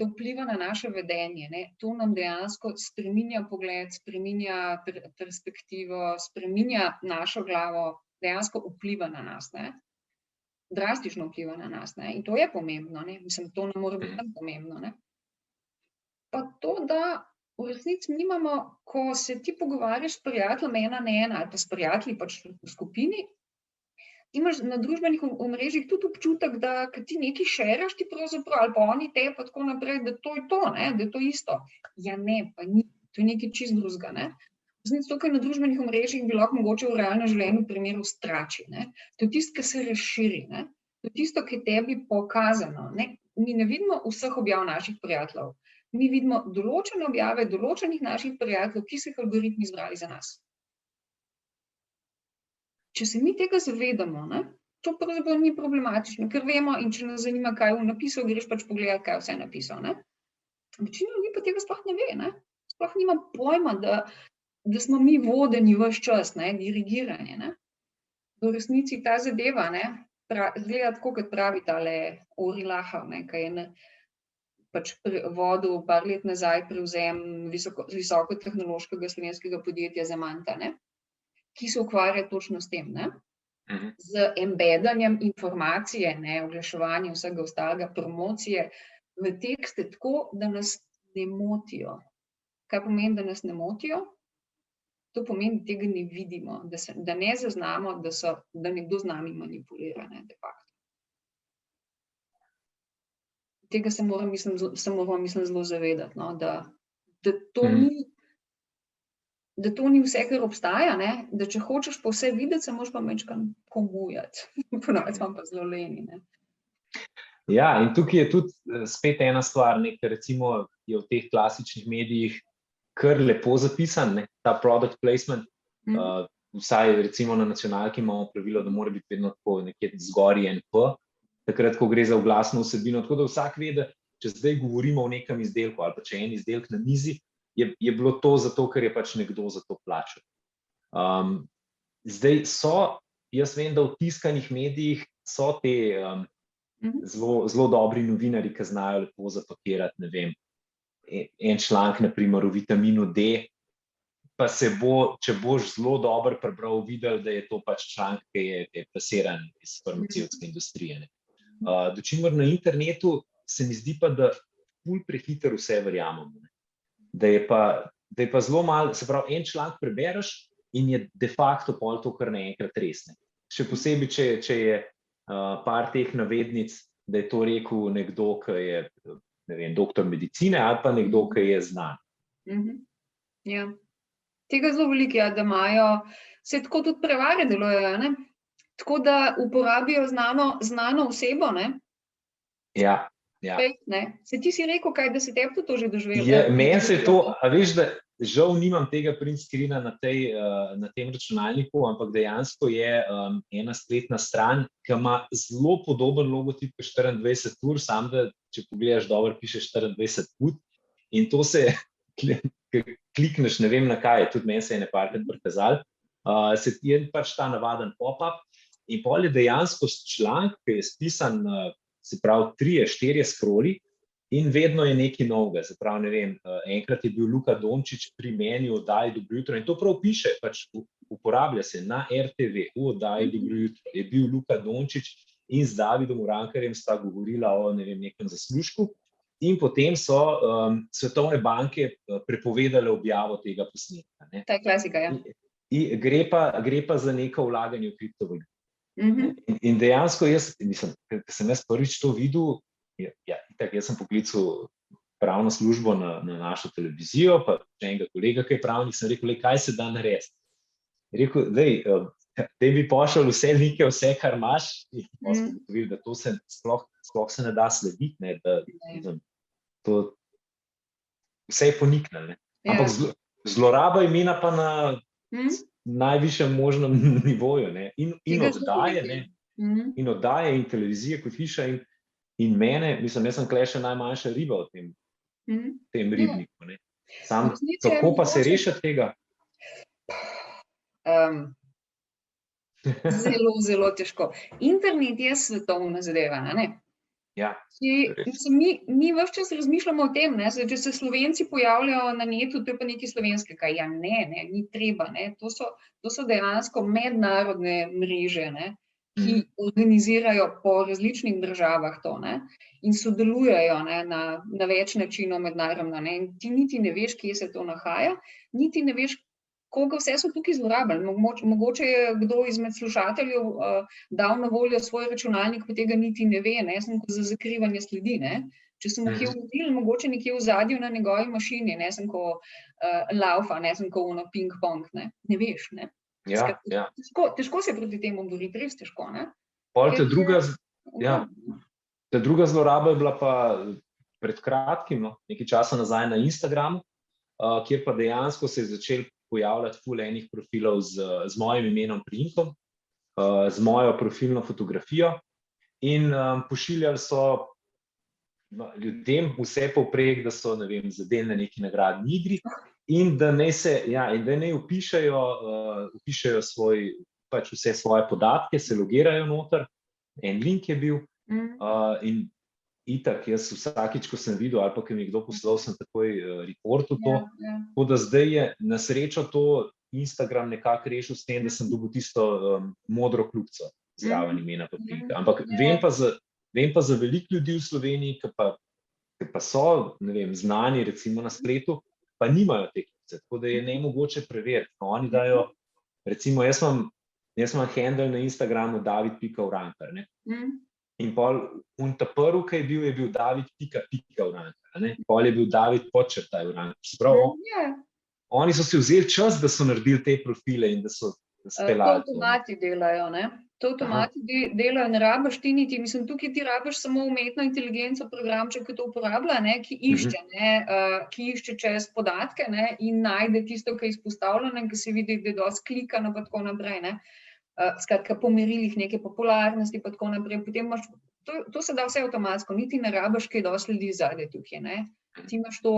S3: vpliva na naše vedenje, ne, to nam dejansko spreminja pogled, spreminja perspektivo, spreminja našo glavo, dejansko vpliva na nas, ne. Drastično vpliva na nas, ne, in to je pomembno, ne, mislim, to ne more biti tam pomembno, ne. Pa to, da v resnici nimamo, ko se ti pogovarjaš s prijateljem ena na ena ali pa s prijatelji pač v skupini, imaš na družbenih omrežjih tudi občutek, da ko ti nekaj šeraš, ti pravzaprav, ali pa oni te pa tako naprej, da to je to, ne, da je to isto. Ja ne, pa ni, to je nekaj čisto drugega, ne. V resnici tukaj na družbenih omrežjih bi lahko mogoče v realnem življenju primeru strači, ne. To je tisto, ki se razširi, ne. To je tisto, ki je tebi pokazano, ne. Mi ne vidimo vseh objav naših prijateljev. Mi vidimo določene objave določenih naših prijateljev, ki so jih algoritmi izbrali za nas. Če se mi tega zavedamo, ne, to pravzaprav ni problematično, ker vemo, in če nas zanima, kaj je napisal, greš pač pogledat, kaj je vse napisal, ne. Večina ljudi pa tega sploh ne ve, ne. Sploh nima pojma, da smo mi vodeni ves čas, ne, dirigiranje, ne. V resnici ta zadeva, ne, izgleda tako, kot pravi tale Ori Lahar, ne, ki je pač vodil par let nazaj prevzem visokotehnološkega slovenskega podjetja Zamanta, ne, ki se ukvarja točno s tem, ne, z embedanjem informacije, ne, oglaševanja vsega ostalega, promocije v tekste tako, da nas ne motijo. Kaj pomeni, da nas ne motijo? To pomeni, da tega ne vidimo, da ne zaznamo, da nekdo z nami manipulira, ne, de facto. Tega se moramo, mislim, zelo zavedati, no, da to ni vse, kar obstaja, ne, da če hočeš pa vse videti, se moraš pa majčkeno pogujati. Ponovno smo pa zelo leni, ne.
S2: Ja, in tukaj je tudi spet ena stvar, ne, ker recimo je v teh klasičnih medijih kar lepo zapisan, ne, ta product placement, vsaj recimo na nacionalki imamo pravilo, da mora biti vedno tako nekje zgoraj en P, takrat, ko gre za oglasno vsebino, tako da vsak ve, da če zdaj govorimo o nekem izdelku ali pa če je en izdelek na mizi, je bilo to zato, ker je pač nekdo za to plačal. Zdaj jaz vem, da v tiskanih medijih so te zelo dobri novinarji, ki znajo lepo zapakirati, ne vem, en članek, na primer, o vitaminu D, pa če boš zelo dobro prebral, videl, da je to pač članek, ki je plasiran iz farmacevtske industrije, ne. Dočimer na internetu se mi zdi pa, da ful prehitro vse verjamemo, ne. Da je pa zelo malo, se pravi, en članek prebereš in je de facto pol to kar naenkrat res, ne. Še posebej, če je par teh navednic, da je to rekel nekdo, ki je, ne vem, doktor medicine ali pa nekdo, ki je znan.
S3: Ja. Tega zelo veliko je, da imajo, se tako tudi prevare delujejo, ne? Tako da uporabijo znano osebo, ne?
S2: Ja.
S3: Spet, ne? Se ti si rekel, kaj, da se tebi to že doživelo?
S2: Meni se je to, a veš, da žal nimam tega print screena na tem računalniku, ampak dejansko je ena spletna stran, ki ima zelo podoben logotip 24 ur, samo da, če pogledaš dobro, piše 24 ut, in to se, klikneš, ne vem na kaj, tudi meni se je nekajkrat prikazalo, se je pač ta navaden pop-up, in pol je dejansko članek, ki je spisan, se pravi, 3-4 scrolli, in vedno je nekaj novega, se pravi, ne vem, enkrat je bil Luka Dončić pri meni v oddaji Dobro jutro, in to prav piše, pač uporablja se na RTV, v oddaji Dobro jutro, je bil Luka Dončić in z Davidom Urankarjem sta govorila o, ne vem, nekem zaslužku, in potem so svetovne banke prepovedale objavo tega posnetka, ne.
S3: Ta je klasika, ja.
S2: Gre pa za neko vlaganje v kriptovaluto. In dejansko mislim, ker sem jaz prvič to videl, jaz sem poklical pravno službo na našo televizijo, pa še enega kolega, ki je pravnik, sem rekel, kaj se da narediti. Rekel, daj mi pošalj vse linke, vse, kar imaš, in pa smo ugotovili, da to se sploh se ne da slediti, ne, da to vse je poniknilo, ne. Ampak zloraba imena pa na najvišjem možnem nivoju, ne, in oddaje, ne, in oddaje in televizije kot hiša in mene, mislim, jaz sem tukaj še najmanjša riba v tem ribniku. Ne. Sam, kako pa se rešiti tega?
S3: Zelo, zelo težko. Internet je svetovna zadeva, ne?
S2: Ja,
S3: mi ves čas razmišljamo o tem, ne? Če se Slovenci pojavljajo na netu, to je pa nekaj slovenskega. Ja, ne, ni treba. Ne? To so dejansko mednarodne mreže, ne? Ki organizirajo po različnih državah to, ne? In sodelujejo, ne? Na več načinov mednarodno. Ne? In ti niti ne veš, kje se to nahaja, niti ne veš, koga vse so tukaj zlorabili. Mogoče je kdo izmed slušateljev dal na voljo svoj računalnik, pa tega niti ne ve, ne, sem za zakrivanje sledi, ne. Če sem kje vdil, mogoče nekje v zadju na njegovi mašini, ne, sem ko laufa, ne, sem ko ono ping-pong, ne veš, ne.
S2: Ja.
S3: Težko se proti temu boriti, res težko, ne.
S2: Ta druga zloraba je bila pa pred kratkim, nekaj časa nazaj na Instagramu, kjer pa dejansko se je začel pojavljati ful enih profilov z mojim imenom, priimkom, z mojo profilno fotografijo in pošiljali so ljudem vse povprek, da so, ne vem, zadeli na neki nagradni igri in da naj vpišejo svoj, pač vse svoje podatke, se logirajo noter, en link je bil in itak, jaz vsakič, ko sem videl ali pa, ki mi je kdo poslal, sem takoj reportil to. Tako da zdaj je na srečo to Instagram nekako rešil s tem, da sem dobil tisto modro kljukico zraven imena pa priimka. Ampak vem pa za veliko ljudi v Sloveniji, ki pa so, ne vem, znani recimo na spletu, pa nimajo te kljukice, tako da je nemogoče preveriti. Oni dajo, recimo jaz imam handle na Instagramu David.Urankar, ne. In pol, ta prvi, ki je bil David.Urankar, pol je bil David.Urankar. Oni so si vzeli čas, da so naredili te profile in da so speljali.
S3: To avtomati delajo, ne? To avtomati delajo, ne rabiš ti niti, mislim, tukaj ti rabiš samo umetno inteligenco, programček, ki to uporablja, ne? Ki išče čez podatke, ne? In najde tisto, ki je izpostavljeno, ki se vidi, da je dosti klikano pa tako naprej, ne? Skratka, po merilih neke popularnosti pa tako naprej, potem imaš, to se da vse avtomatsko, niti ne rabiš kaj dosti ljudi zadaj tukaj, ne. Ti imaš to,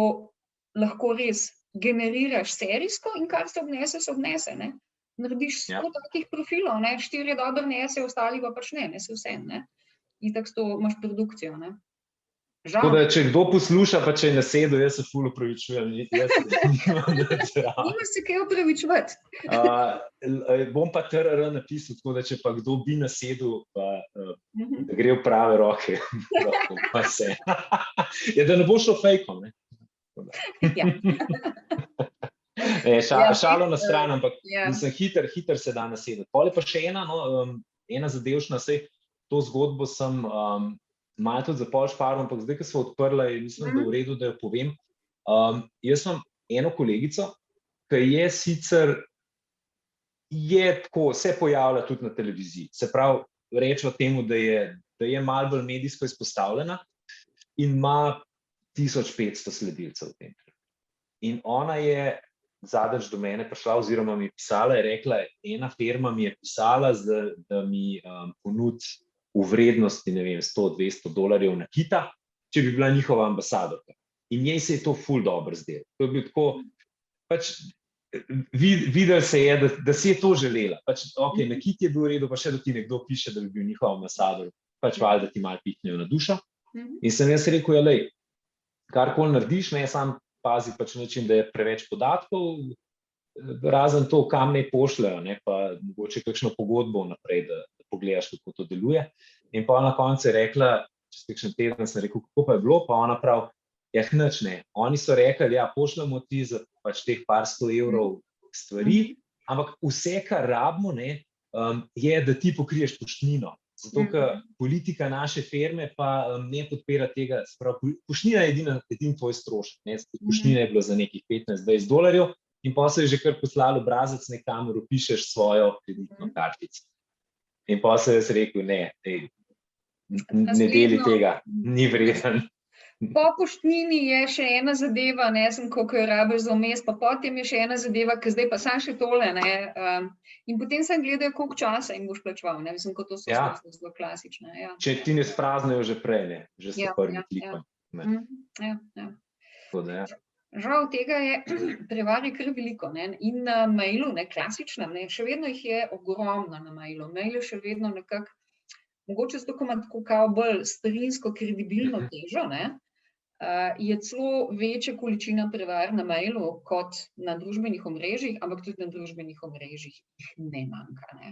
S3: lahko res generiraš serijsko in kar se obnese, ne. Narediš 100 takih profilov, ne, 4 dobro nese, ostali pa pač ne, se vse, ne. In tako to imaš produkcijo, ne.
S2: Tako da, če kdo posluša, pa če je nasedel, jaz se ful opravičujem.
S3: Nimaš se kaj opravičevati.
S2: Bom pa TRR napisal, tako da, če pa kdo bi nasedel, da gre v prave roke. Pa vse. Da ne bo šlo fejkom, ne. Šalo na stran, ampak mislim, hiter se da nasedeti. Pol je pa še ena zadevšna, saj to zgodbo sem malo tudi za pol šparil, ampak zdaj, ko so odprla, mislim, da v redu, da jo povem. Jaz imam eno kolegico, ki je sicer tako, se pojavlja tudi na televiziji. Se pravi, rečemo temu, da je malo bolj medijsko izpostavljena in ima 1500 sledilcev v tem. In ona je zadnjič do mene prišla oziroma mi pisala, je rekla, ena firma mi je pisala, da mi ponudi v vrednosti, ne vem, $100-200 nakita, če bi bila njihova ambasadorka. In njej se je to ful dobro zdelo. To je bil tako, pač videli se je, da si je to želela. Pač, ok, nakit je bil v redu, pa še da ti nekdo piše, da bi bil njihov ambasador, pač valjda ti malo piknejo na dušo. In sem jaz rekel, lej, karkoli narediš, ne, sam pazi pač način, da je preveč podatkov, razen to, kam ne pošljajo, ne, pa mogoče kakšno pogodbo naprej, da pogledaš, kako to deluje. In pa na koncu je rekla, čez kakšen teden sem rekel, kako pa je bilo, pa ona prav, nič ne. Oni so rekli, pošljamo ti za pač teh par 100 evrov stvari, ampak vse, kar rabimo, ne, je, da ti pokriješ poštnino. Zato, ker politika naše firme pa ne podpira tega, poštnina je edini tvoj strošek, ne, poštnina je bila za nekih $15-20 in pa se je že kar poslal obrazec nekam, pišeš svojo kreditno kartico. In pa se jaz rekel, ne deli tega, ni vreden.
S3: Po poštnini je še ena zadeva, ne, koliko jo rabiš za vmes, pa potem je še ena zadeva, ki zdaj pa sam še tole, ne, in potem sem gledal, koliko časa jim boš plačeval, ne, mislim, kot to so zelo klasične, ja.
S2: Če ti ne spraznejo že prej, ne, že so prvi klikali.
S3: Žal tega je prevari kar veliko, ne, in na mailu, ne, klasičnem, ne, še vedno jih je ogromno na mailu, mail je še vedno nekako, mogoče zato, ko ima tako kao bolj starinsko, kredibilno težo, ne, je celo večja količina prevar na mailu kot na družbenih omrežjih, ampak tudi na družbenih omrežjih jih ne manjka, ne,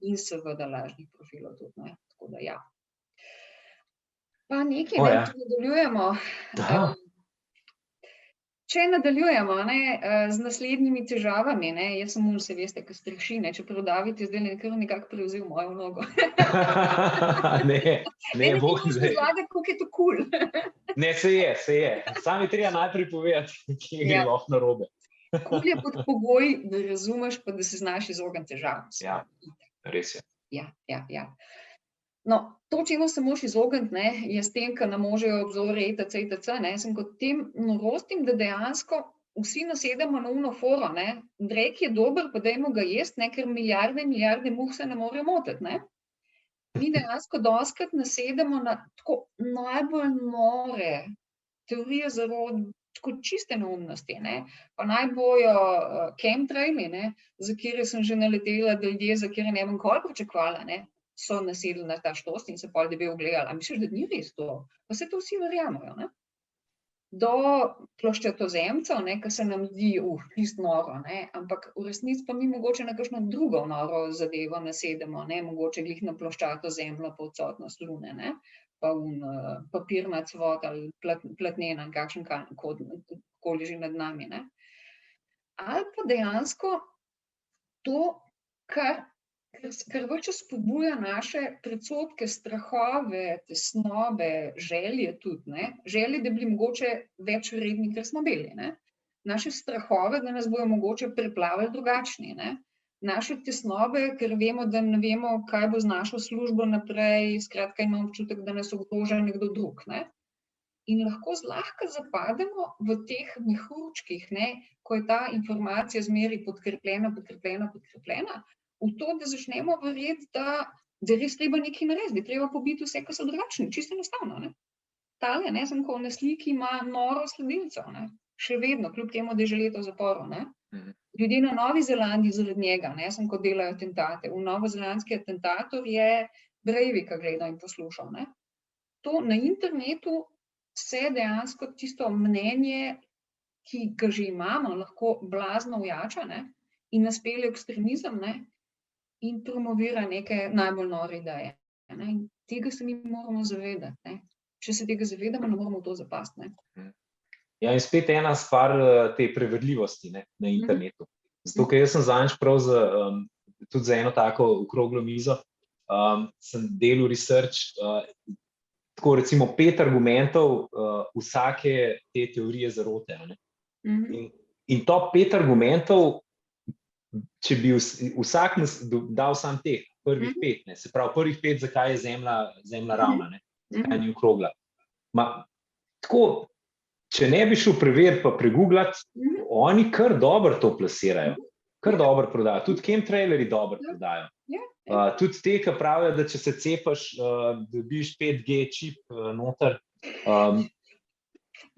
S3: in seveda lažnih profilov tudi, ne, tako da ja. Pa nekaj, ne, če nadaljujemo. Če nadaljujemo, ne, z naslednjimi težavami, ne, jaz sem se veste, ki straši, ne, čeprav David je zdaj nekako prevzel mojo vlogo.
S2: Ne, bog zdaj.
S3: Razlagati, koliko je to kul.
S2: Ne, se je. Sam je treba najprej povedati, kje gre lahko narobe.
S3: Kul je pod pogoj, da razumeš, pa da se znaš izogniti težavam.
S2: Ja, res je.
S3: Ja. No, to, čemu se moraš izogniti, ne, je s tem, ker nam možejo obzori etc., ne, sem kot tem norostim, da dejansko vsi nasedemo na uno foro, ne, drek je dober, pa dajmo ga jest, ne, ker milijarde muh se ne morejo motiti, ne. Mi dejansko dostikrat nasedemo na tako najbolj nore teorije zarod, tako čiste neumnosti, ne, pa naj bojo chemtraili, ne, za kjer sem že naletela, da ljudje, za kjer ne bom nikoli pričakovala, ne, so nasedli na ta štost in se pol debel gledali. A misliš, da ni res to? Pa se to vsi verjamejo, ne? Do ploščatozemcev, ne, ki se nam zdi, čisto noro, ne, ampak v resnici pa mi mogoče na kakšno drugo noro zadevo nasedemo, ne, mogoče glih na ploščato zemljo pa odsotnost lune, ne, pa papirna cvot ali platnena, kakšen koli že nad nami, ne. Ali pa dejansko to, kar več spodbuja naše predsodke, strahove, tesnobe, želje tudi, ne, želje, da bi mogoče več vredni, ker smo bili, ne, naše strahove, da nas bojo mogoče preplavili drugačni, ne, naše tesnobe, ker vemo, da ne vemo, kaj bo z našo službo naprej, skratka imamo občutek, da nas ogroža nekdo drug, ne. In lahko zlahka zapademo v teh mehurčkih, ne, ko je ta informacija zmeraj podkrepljena, v to, da začnemo verjeti, da res treba nekaj narediti, da treba pobiti vse, ki so drugačni, čisto enostavno, ne. Tale, ne, sem ko na sliki ima noro sledilcev, ne, še vedno, kljub temu, da je že leto v zaporu, ne. Ljudje na Novi Zelandiji zaradi njega, ne, sem ko delajo atentate, v novozelandski atentator je Breivika gledal in poslušal, ne. To na internetu se dejansko tisto mnenje, ki ga že imamo, lahko blazno ujača, ne, in nas pelje v ekstremizem, ne, in promovira neke najbolj nore ideje, ne, in tega se mi moramo zavedati, ne. Če se tega zavedamo, ne moramo v to zapasti, ne.
S2: Ja, in spet ena stvar te preverljivosti, ne, na internetu. Zato, ker jaz sem zadnjič prav tudi za eno tako okroglo mizo, sem delal research, tako recimo 5 argumentov vsake te teorije zarote, ne. In top 5 argumentov, če bi vsak dal sam teh prvih 5, ne, se pravi prvih 5, zakaj je zemlja ravna, ne, zakaj ni okrogla. Tako, če ne bi šel preveriti pa pregooglat, oni kar dobro to plasirajo, kar dobro prodajo, tudi chemtrailerji dobro prodajo. Tudi te, ki pravijo, da če se cepaš, dobiš 5G čip noter,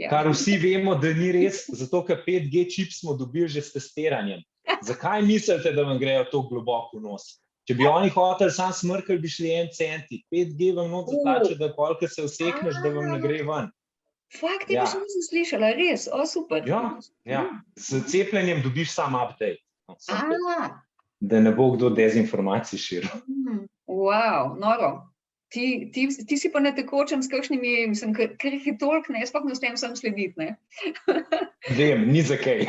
S2: kar vsi vemo, da ni res, zato ker 5G čip smo dobili že s testiranjem. Zakaj mislite, da vam grejo tako globoko v nos? Če bi oni hoteli sam smrkelj, bi šli 1 centi. 5G vam not zatlače, da polk se vsekneš, da vam ne gre ven.
S3: Fakt, tega še nisem slišala, res, super.
S2: Ja, s cepljenjem dobiš sam update. Da ne bo kdo dezinformacij širil.
S3: Wow, noro. Ti si pa na tekočem s kakšnimi, mislim, ker jih je toliko, ne, sploh ne uspem sam slediti, ne.
S2: Vem, ni za kaj.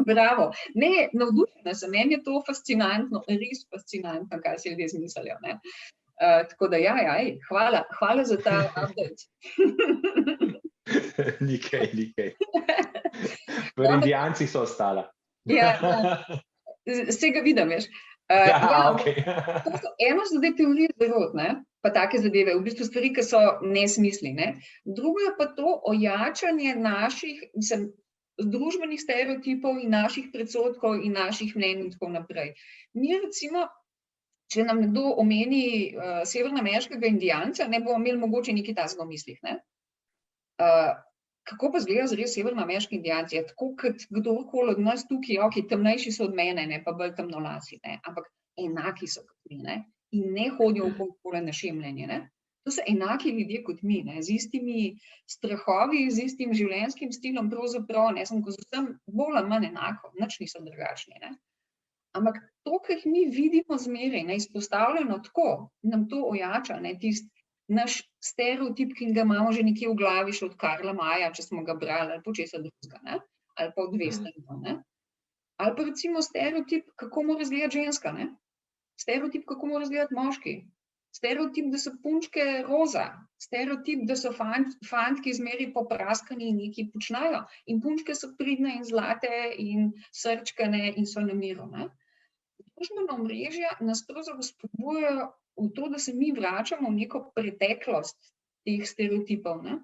S3: Bravo. Ne, navdušena sem, meni je to fascinantno, res fascinantno, kaj si ljudje izmislijo, ne. Tako da ja, hvala za ta update.
S2: Ni kaj. V Indijancih so ostala.
S3: Ja, se ga vidim, veš.
S2: Ja, okej.
S3: Eno so zdaj teorije zarot, ne. pa take zadeve, v bistvu stvari, ki so nesmisli, ne. Drugo je pa to ojačanje naših, mislim, družbenih stereotipov in naših predsodkov in naših mnenj in tako naprej. Mi recimo, če nam nekdo omeni severnoameriškega indijanca, ne bomo imeli mogoče nekaj takega v mislih, ne. Kako pa izgleda zares severnoameriški indijanci? Tako kot kdorkoli od nas tukaj, okej, temnejši so od mene, ne, pa bolj temnolasi, ne, ampak enaki so kot mi, ne, in ne hodijo okoli našemljeni, ne. To so enaki ljudje kot mi, ne, z istimi strahovi, z istim življenjskim stilom, pravzaprav, ne, sem ko z vsem bolj ali manj enako, nič niso drugačni, ne. Ampak to, kar jih mi vidimo zmeraj, ne, izpostavljeno tako, nam to ojača, ne, tisti naš stereotip, ki ga imamo že nekje v glavi, še od Karla Maja, če smo ga brali, ali pa česa drugega, ne, ali pa od Westerna, ne. Ali pa recimo stereotip, kako mora izgledati ženska, ne. Stereotip, kako mora izgledati moški. Stereotip, da so punčke roza. Stereotip, da so fantki zmeraj popraskani in nekaj počnejo. In punčke so pridne in zlate in srčkane in so na miru, ne. Družbena omrežja nas pravzaprav spodbujajo v to, da se mi vračamo v neko preteklost teh stereotipov, ne.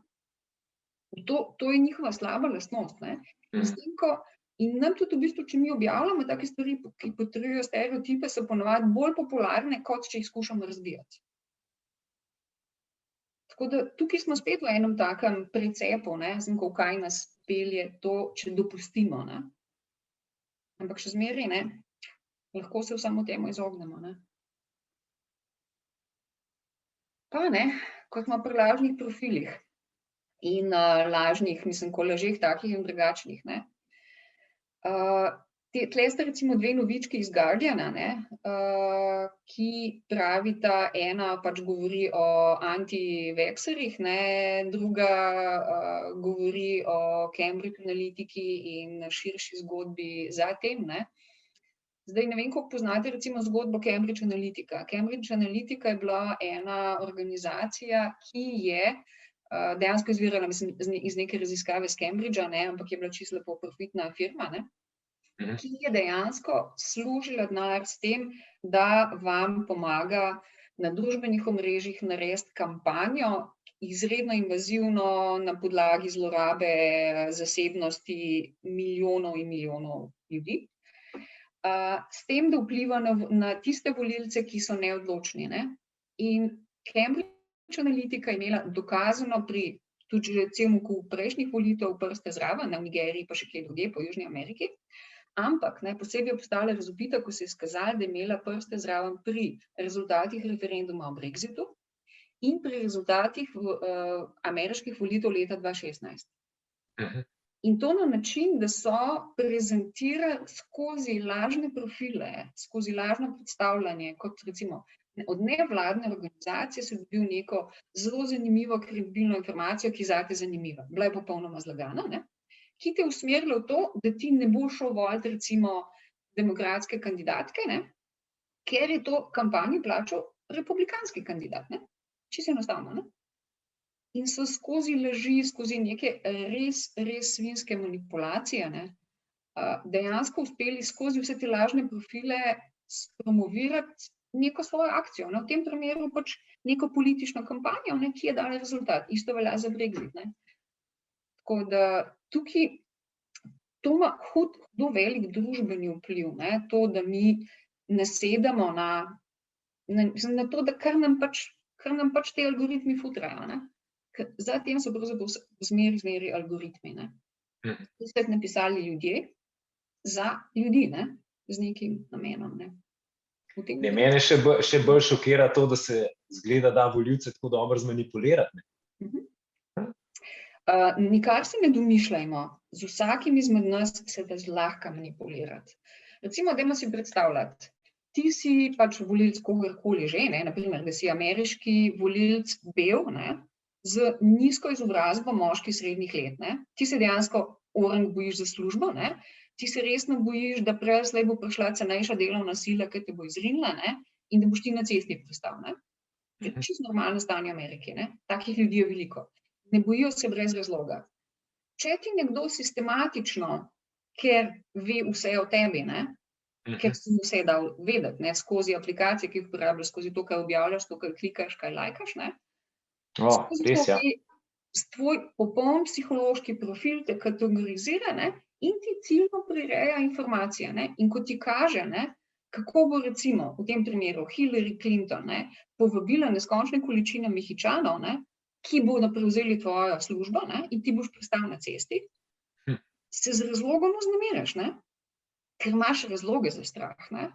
S3: To je njihova slaba lastnost, ne. In nam tudi v bistvu, če mi objavljamo take stvari, ki potrjujejo stereotipe, so ponavadi bolj popularne, kot če jih skušamo razbijati. Tako da tukaj smo spet v enem takem precepu, ne, kaj nas pelje to, če dopustimo, ne. Ampak še zmeraj, ne, lahko se vsemu temu izognemo, ne. Pa ne, kot smo pri lažnih profilih in lažnih, mislim, kolažeh takih in drugačnih, ne. Tle sta recimo dve novički iz Guardiana, ne, ki pravita, ena pač govori o anti-vekserjih, ne, druga govori o Cambridge Analytiki in širši zgodbi za tem, ne. Zdaj, ne vem, koliko poznate recimo zgodbo Cambridge Analytica. Cambridge Analytica je bila ena organizacija, ki je dejansko izvirala, mislim, iz neke raziskave z Cambridgea, ne, ampak je bila čisto lepo profitna firma, ne, ki je dejansko služila denar s tem, da vam pomaga na družbenih omrežjih narediti kampanjo, izredno invazivno, na podlagi zlorabe zasebnosti milijonov in milijonov ljudi. S tem, da vpliva na tiste volilce, ki so neodločni, ne. In Cambridge Analytica je imela dokazano pri tudi že celem kupu prejšnjih volitev prste zraven, v Nigeriji pa še kje drugje po Južni Ameriki, ampak ne, posebej je postala razvpita, ko se je izkazalo, da je imela prste zraven pri rezultatih referenduma o Brexitu in pri rezultatih ameriških volitev leta 2016. In to na način, da so prezentirali skozi lažne profile, skozi lažno predstavljanje, kot recimo od nevladne organizacije se dobil neko zelo zanimivo, kredibilno informacijo, ki je zate zanimiva. Bila je popolnoma zlagana, ne, ki te je usmerila v to, da ti ne bo šel voliti recimo demokratske kandidatke, ne, ker je to kampanjo plačal republikanski kandidat, ne. Čisto enostavno, ne. In so skozi laži, skozi neke res svinjske manipulacije, ne, dejansko uspeli skozi vse te lažne profile promovirati neko svojo akcijo, ne, v tem primeru pač neko politično kampanjo, ne, ki je dala rezultat. Isto velja za Brexit, ne. Tako da tukaj to ima hudo velik družbeni vpliv, ne, to, da mi nasedamo na to, da kar nam pač te algoritmi futrajo, ne. Za tem so pravzaprav zmeri algoritmi, ne. To so napisali ljudje za ljudi, ne, z nekim namenom, ne.
S2: Ne, mene še bolj šokira to, da se zgleda, da volivce tako dobro zmanipulirati, ne.
S3: Nikar se ne domišljajmo, z vsakim izmed nas se da zlahka manipulirati. Recimo, dajmo si predstavljati, ti si pač volilec kogarkoli že, ne, na primer, da si ameriški volilec bel, ne, z nizko izobrazbo moški srednjih let, ne. Ti se dejansko orang bojiš za službo, ne. Ti se resno bojiš, da prej ali slej bo prišla cenejša delovna sila, ki te bo izrinila, ne, in da boš ti na cesti pristal, ne. To je čisto normalno stanje v Ameriki, ne. Takih ljudi je veliko. Ne bojijo se brez razloga. Če ti nekdo sistematično, ker ve vse o tebi, ne, ker si vse dal vedeti, ne, skozi aplikacije, ki jih uporabljaš, skozi to, kaj objavljaš, to, kaj klikaš, kaj lajkaš, ne. Skozi
S2: res,
S3: to
S2: ja.
S3: tvoj popoln psihološki profil te kategorizira, ne, in ti ciljno prireja informacije, ne, in ko ti kaže, ne, kako bo recimo v tem primeru Hillary Clinton, ne, povabila neskončne količine Mehičanov, ne, ki bodo prevzeli tvojo službo, ne, in ti boš pristal na cesti, se z razlogom vznemiriš, ne, ker imaš razloge za strah, ne.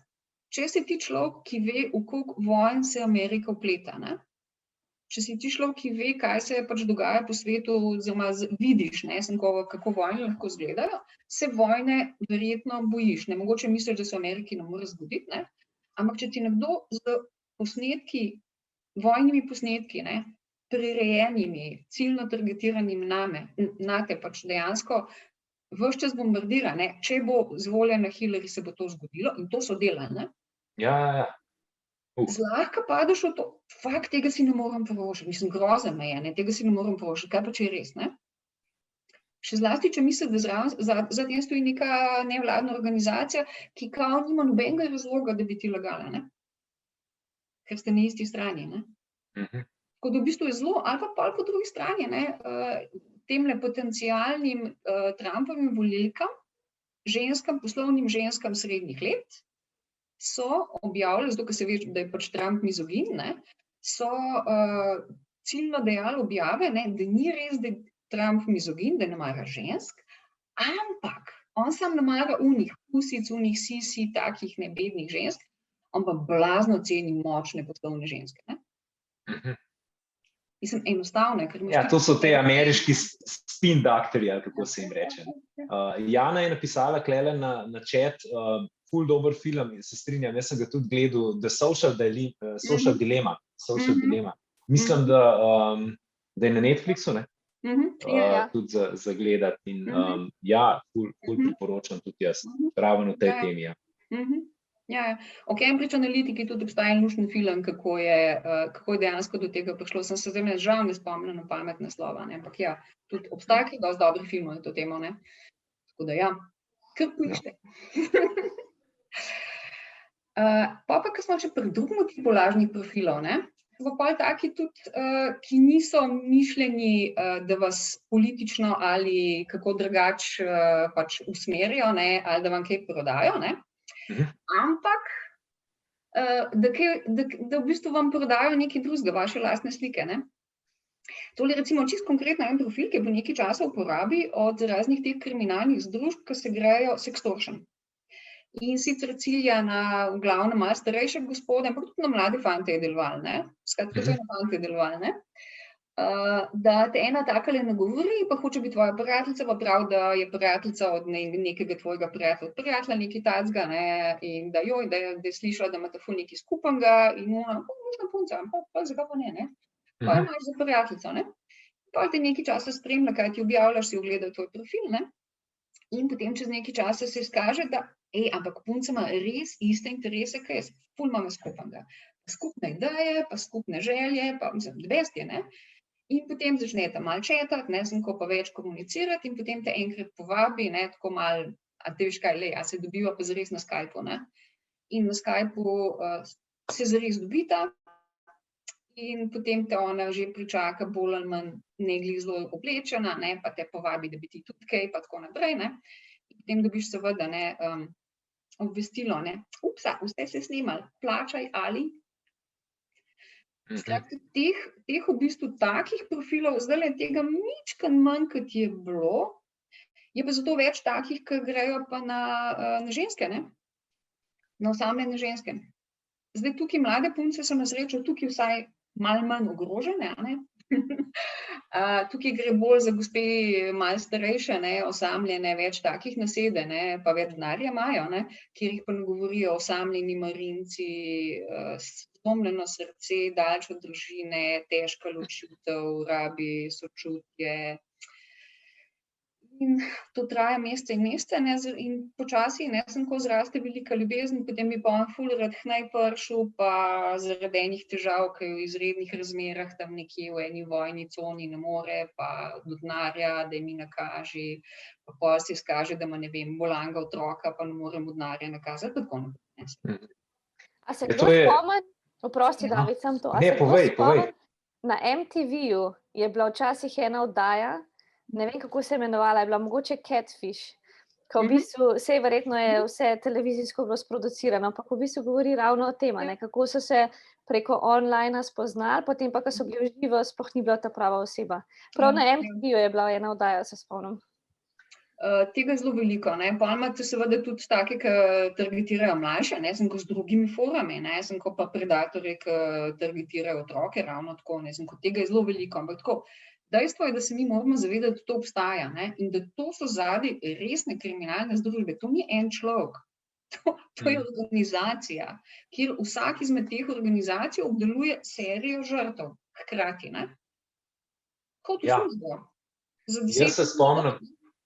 S3: Če si ti človek, ki ve, v koliko vojn se Amerika vpleta, ne, če si ti človek, ki ve, kaj se pač dogaja po svetu, oziroma vidiš, ne, kako vojne lahko izgledajo, se vojne verjetno bojiš. Ne, mogoče misliš, da se v Ameriki ne more zgoditi, ne, ampak če ti nekdo z posnetki, vojnimi posnetki, ne, prirejenimi, ciljno targetiranimi nate pač dejansko ves čas bombardira, ne, če bo izvoljena Hillary, se bo to zgodilo in to so delali, ne.
S2: Ja.
S3: Zlahka padeš v to, fakt, tega si ne morem privoščiti, mislim, grozen me je, ne, tega si ne morem privoščiti, kaj pa če je res, ne? Še zlasti, če misliš, da za tem stoji neka nevladna organizacija, ki kao nima nobenega razloga, da bi ti lagala, ne? Ker ste na isti strani, ne? Tako da v bistvu je zelo, ali pa po drugi strani, ne, temle potencialnim Trumpovim volilkam, ženskam, poslovnim ženskam srednjih let, so objavili, zato ker se ve, da je pač Trump mizogin, ne, so ciljno dejali objave, ne, da ni res, da je Trump mizogin, da ne mara žensk, ampak on sam ne mara unih pusic, unih sisi, takih nebednih žensk, on pa blazno ceni močne poslovne ženske, ne. Mislim, enostavno, ker
S2: Ja, to so te ameriški spin doctorji, ali kako se jim reče. Jana je napisala klele na chat, ful dober film, se strinjam, jaz sem ga tudi gledal, The Social Dilemma. Mislim, da je na Netflixu, ne? Tudi za gledati in ja, ful priporočam tudi jaz, ravno v tej temi.
S3: Ja. O Cambridge Analytiki tudi obstaja lušten film, kako je dejansko do tega prišlo. Sem se zdaj žal ne spomnila na pamet naslova, ne, ampak ja, tudi obstaja kaj dosti dobrih filmov na to temo, ne. Tako da ja, kar poiščite. Pa, ko smo še pri drugem tipu lažnih profilov, ne, so pa taki tudi, ki niso mišljeni, da vas politično ali kako drugače pač usmerijo, ne, ali da vam kaj prodajo, ne, ampak da v bistvu vam prodajo nekaj drugega, vaše lastne slike, ne. Tole recimo čisto konkretno en profil, ki je bil nekaj časa v uporabi od raznih teh kriminalnih združb, ki se grejo sextortion. In sicer cilja na v glavnem malo starejše gospode, ampak tudi na mlade fante je deloval, ne. Skratka, to je na fante deloval, ne. Da te ena takale nagovori, pa hoče biti tvoja prijateljica, pa prav, da je prijateljica od nekega tvojega prijatelja nekaj tacga, ne, in da je slišala, da imate ful nekaj skupnega in ona, možna punca, pa zakaj pa ne, pa imaš za prijateljico, ne. Pa te nekaj časa spremlja, kaj ti objavljaš, si ogledal tvoj profil, ne, in potem čez nekaj časa se izkaže, da ampak punca ima res iste interese, kaj jaz, ful imamo skupnega. Skupne ideje, pa skupne želje, pa mislim, best je, ne. In potem začnete malo chatati, ne, ko pa več komunicirati in potem te enkrat povabi, ne, tako malo, a te veš kaj, a se dobiva pa zares na Skypu, ne. In na Skypu se zares dobita in potem te ona že pričaka bolj ali manj ne glih zelo oblečena, ne, pa te povabi, da bi ti tudi kaj, pa tako naprej, ne. In potem dobiš seveda, ne, obvestilo, ne, upsa, vse se snimali, plačaj ali. Skratka, teh v bistvu takih profilov, zdajle tega mičkeno manj, kot je bilo, je pa zato več takih, ki grejo pa na ženske, ne? Na osamljene ženske. Zdaj tukaj mlade punce so na srečo tukaj vsaj malo manj ogrožene, ne? Tukaj gre bolj za gospe malo starejše, ne, osamljene, več takih nasede, ne, pa več denarja imajo, ne, kjer jih pa ne govorijo osamljeni marinci, zlomljeno srce, daleč od družine, težka ločitev, rabi sočutje. In to traja mesece in mesece, ne, in počasi, ne, sem ko zraste velika ljubezen, potem bi pa on ful rad k naj prišel, pa zaradi enih težav, ki je v izrednih razmerah tam nekje v eni vojni coni ne more, pa do denarja, da mi nakaže, pa pol se izkaže, da ima, ne vem, bolanga otroka, pa ne more mu denarja nakazati, tako naprej.
S1: A se
S2: Ja,
S1: kdo
S2: to je-
S1: spomni, oprosti,
S3: Ja.
S1: David, sem to, a
S2: Ne,
S1: se kdo
S2: povej.
S1: spomni, na MTV-ju je bila včasih ena oddaja, ne vem, kako se je imenovala, je bila mogoče Catfish, ko v bistvu, sej verjetno je vse televizijsko bilo sproducirano, ampak v bistvu govori ravno o tem, ne, kako so se preko online spoznali, potem pa, ko so bili v živo, sploh ni bila ta prava oseba. Prav na MTV-ju je bila ena oddaja, se spomnim.
S3: Tega je zelo veliko, ne. Pol imate seveda tudi take, ki targetirajo mlajše, ne, sem ko z drugimi forami, ne, sem ko pa predatorji, ki targetirajo otroke, ravno tako, ne, sem ko tega je zelo veliko, ampak tako, dejstvo je, da se mi moramo zavedati, da to obstaja, ne, in da to so zadaj resne kriminalne združbe, to ni en človek, to je organizacija, kjer vsak izmed teh organizacij obdeluje serijo žrtev hkrati, ne. Kot v
S2: Ja.
S3: službo.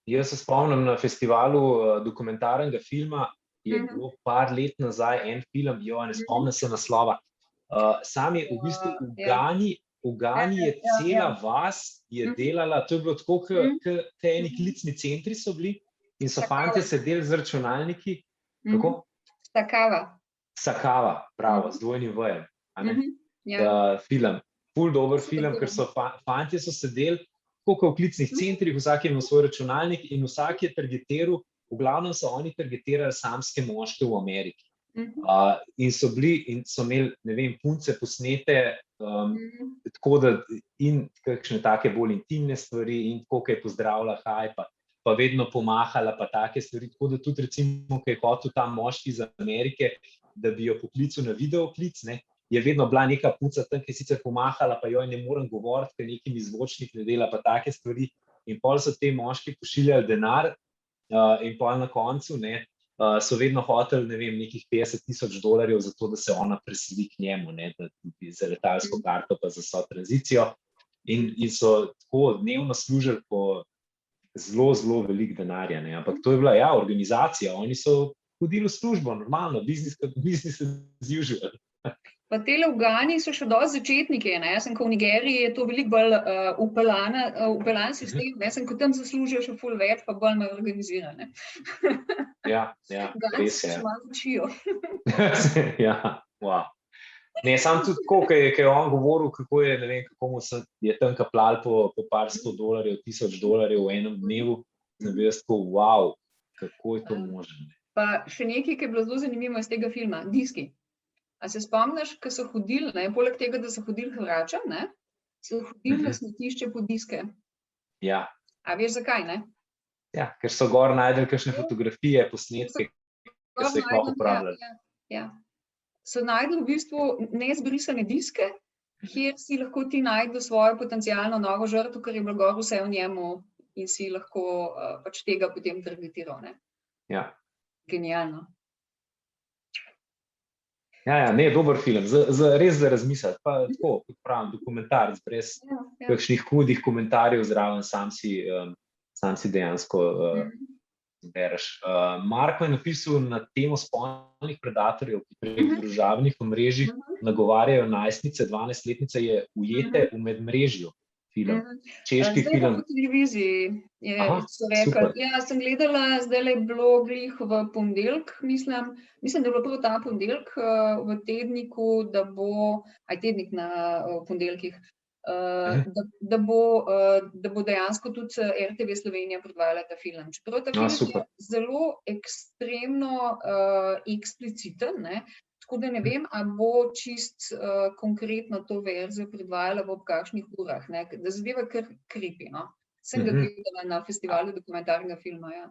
S2: Jaz se spomnim na festivalu dokumentarnega filma, je bilo par let nazaj en film, ne spomnim se naslova. Sam je v bistvu v Gani je cela vas je delala, to je bilo tako, kot eni klicni centri so bili in so fantje sedeli z računalniki. Kako? Sakava, pravo, z dvojnim V-jem. Film, ful dober film, ker so fantje so sedeli tako v klicnih centrih, vsak je imel svoj računalnik in vsak je targetiral, v glavnem so oni targetirali samske moške v Ameriki. In so imeli, ne vem, punce posnete, tako da in kakšne take bolj intimne stvari in tako, kaj je pozdravila, pa vedno pomahala, pa take stvari, tako da tudi recimo, kaj je hotel tam moški iz Amerike, da bi jo poklical na videoklic, ne, je vedno bila neka punca tam, ki je sicer pomahala, pa joj ne morem govoriti, ker nekim izvočnik ne dela, pa take stvari. In pol so te moški pošiljali denar in pol na koncu, ne, so vedno hoteli, ne vem, nekih $50,000 za to, da se ona preseli k njemu, ne, da bi za letalsko karto pa za vso tranzicijo. In so tako dnevno služili po zelo, zelo veliko denarja, ne, ampak to je bila, ja, organizacija, oni so hodili v službo, normalno, business as usual.
S3: Pa tele v Gani so še dosti začetniki, ne, jaz sem ko v Nigeriji je to veliko bolj upeljan sistem, ne, sem ko tam zaslužijo še ful več, pa bolj organizirane.
S2: Ja, res je.
S3: Še malo učijo.
S2: Ja, wow. Ne, sam tudi tako, kaj je on govoril, kako je, ne vem, kako mu je tam kaplal po par $100, $1,000 v enem dnevu, sem bil jaz tako, wow, kako je to možno.
S3: Pa še nekaj, ki je bilo zelo zanimivo iz tega filma, diski. A se spomniš, ko so hodili, ne, poleg tega, da so hodili k vračam, ne, so hodili na smetišče po diske.
S2: Ja.
S3: A veš zakaj, ne?
S2: Ja, ker so gor najdeli kakšne fotografije, posnetke, ki so jih lahko uporabljali.
S3: Ja. So najdeli v bistvu neizbrisane diske, kjer si lahko ti najdel svojo potencialno novo žrtev, ker je bilo gor vse v njemu in si lahko pač tega potem targetiral, ne.
S2: Ja.
S3: Genialno.
S2: Ja, ne, dober film, res za razmisliti, pa tako, kot pravim, dokumentarc, brez kakšnih hudih komentarjev zraven, sam si dejansko bereš. Marko je napisal na temo spolnih predatorjev, ki prek družabnih omrežij nagovarjajo najstnice, 12-letnice je ujete v medmrežju. Film. Češki film.
S3: Zdaj po televiziji so rekli. Ja, sem gledala, zdaj je bilo glih v ponedeljek, mislim, da je bilo prav ta ponedeljek v tedniku, da bo, tednik na ponedeljkih, da bo dejansko tudi RTV Slovenija predvajala ta film. Čeprav ta film je zelo ekstremno ekspliciten, ne, tako da ne vem, a bo čist konkretno to verzijo predvajala ob kakšnih urah, ne, da zadeva kar creepy, no. Sem ga gledala na festivalu dokumentarnega filma, ja.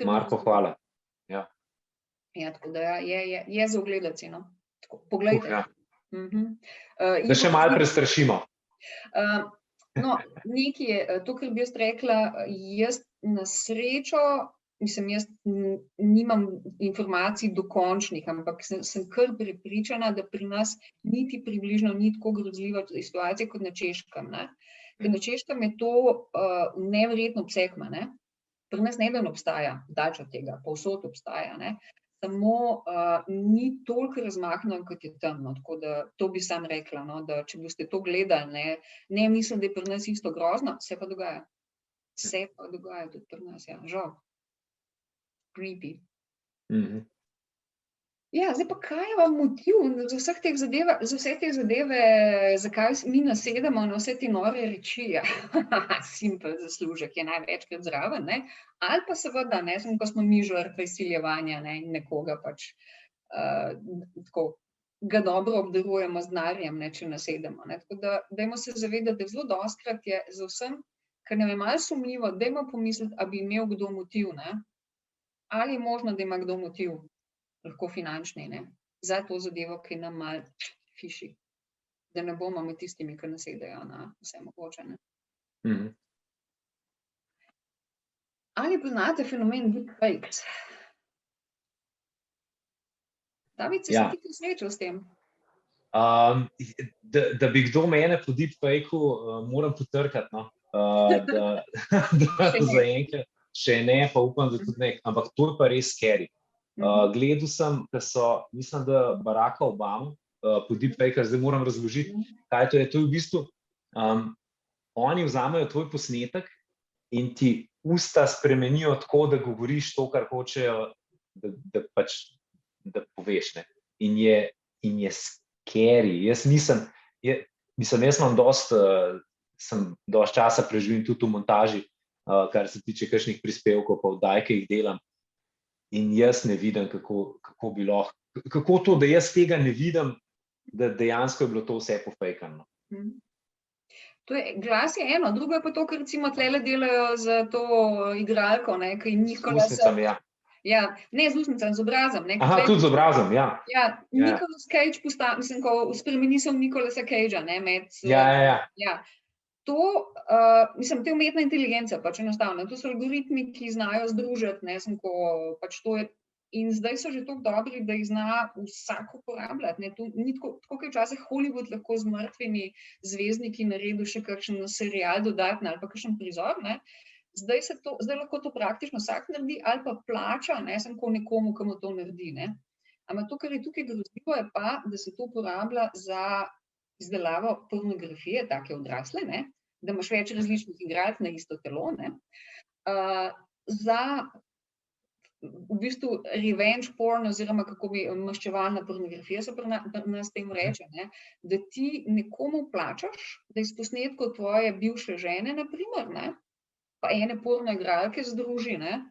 S2: Marko, hvala.
S3: Ja, tako da je za ogledati, no. Poglejte.
S2: Da še malo prestrašimo.
S3: No, nekaj je, to, kar bi jaz rekla, jaz na srečo, mislim, jaz nimam informacij dokončnih, ampak sem kar prepričana, da pri nas niti približno ni tako grozljiva situacija kot na Češkem, ne. Ker na Češkem je to neverjetno obseg, ne? Pri nas ne obstaja, daleč od tega, povsod obstaja, ne? Samo ni toliko razmahno, kot je tam, no? Tako da to bi sam rekla, no? Da če boste to gledali, ne mislim, da je pri nas isto grozno, se pa dogaja. Se pa dogaja tudi pri nas, ja, žal. Creepy. Ja, zdaj pa kaj je vam motiv za vse te zadeve, zakaj mi nasedemo na vse te nore reči, ja, simpel zaslužek je največkrat zraven, ne, ali pa seveda, ne, ko smo mi žrtve izsiljevanja, ne, in nekoga pač tako ga dobro obdarujemo z denarjem, ne, če nasedemo, ne, tako da dajmo se zavedati, da zelo dostikrat je za vsem, ker nam je malo sumljivo, dajmo pomisliti, a bi imel kdo motiv, ne, ali je možno, da ima kdo motiv, lahko finančni, ne, za to zadevo, ki nam malo fiši, da ne bomo med tistimi, ki nasedajo na vse mogoče, ne. Ali poznate fenomen deepfakes? David, si se ti srečal s tem?
S2: Da bi kdo mene po deepfakeu, moram potrkati, no. Da zaenkrat še ne, pa upam, da tudi ne, ampak to je pa res scary. Gledal sem, da so, mislim, da Baracka Obama po deepfakeu, zdaj moram razložiti, kaj to je. To je v bistvu, oni vzamejo tvoj posnetek in ti usta spremenijo tako, da govoriš to, kar hočejo, da poveš, ne. In je scary. Jaz imam dosti časa preživim tudi v montaži, kar se tiče kakšnih prispevkov, pa oddaj, ki jih delam. In jaz ne vidim, kako bi lahko, kako to, da jaz tega ne vidim, da dejansko je bilo to vse pofejkano.
S3: Glas je eno, drugo je pa to, ker recimo tlele delajo za to igralko, ne, ki je Nicolas...
S2: Z usnicami, ja.
S3: Ja, ne z usnicami, z obrazom, ne.
S2: Aha, tudi z obrazom, ja.
S3: Ja, Nicolas Cage mislim, ko spremeni se v Nicolasa Cagea, ne, med... Ja. To, mislim, te umetna inteligenca, pač enostavno, to so algoritmi, ki znajo združiti, ne, pač to je, in zdaj so že toliko dobri, da jih zna vsak uporabljati, ne, to ni tako, kot je včasih Hollywood lahko z mrtvimi zvezdniki naredil še kakšen serial dodatni ali pa kakšen prizor, ne, zdaj lahko to praktično vsak naredi ali pa plača, ne, nekomu, ki mu to naredi, ne. Ampak to, kar je tukaj grozljivo, je pa, da se to uporablja za izdelavo pornografije, take odrasle, ne, da imaš več različnih igralk na isto telo, ne, za v bistvu revenge porn oziroma kako bi maščevalna pornografija se pri nas temu reče, ne, da ti nekomu plačaš, da iz posnetkov tvoje bivše žene, na primer, ne, pa ene porno igralke združi, ne,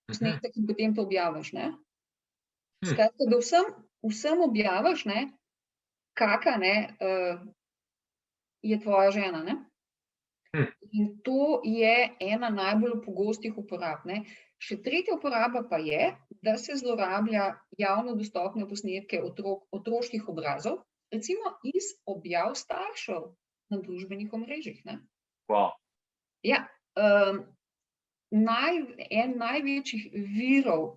S3: posnetek in potem to objaviš, ne. Skratka, da vsem objaviš, ne, kaka, ne, je tvoja žena, ne. In to je ena najbolj pogostih uporab, ne. Še tretja uporaba pa je, da se zlorablja javno dostopne posnetke otroških obrazov, recimo iz objav staršev na družbenih omrežjih, ne. Ja, en največjih virov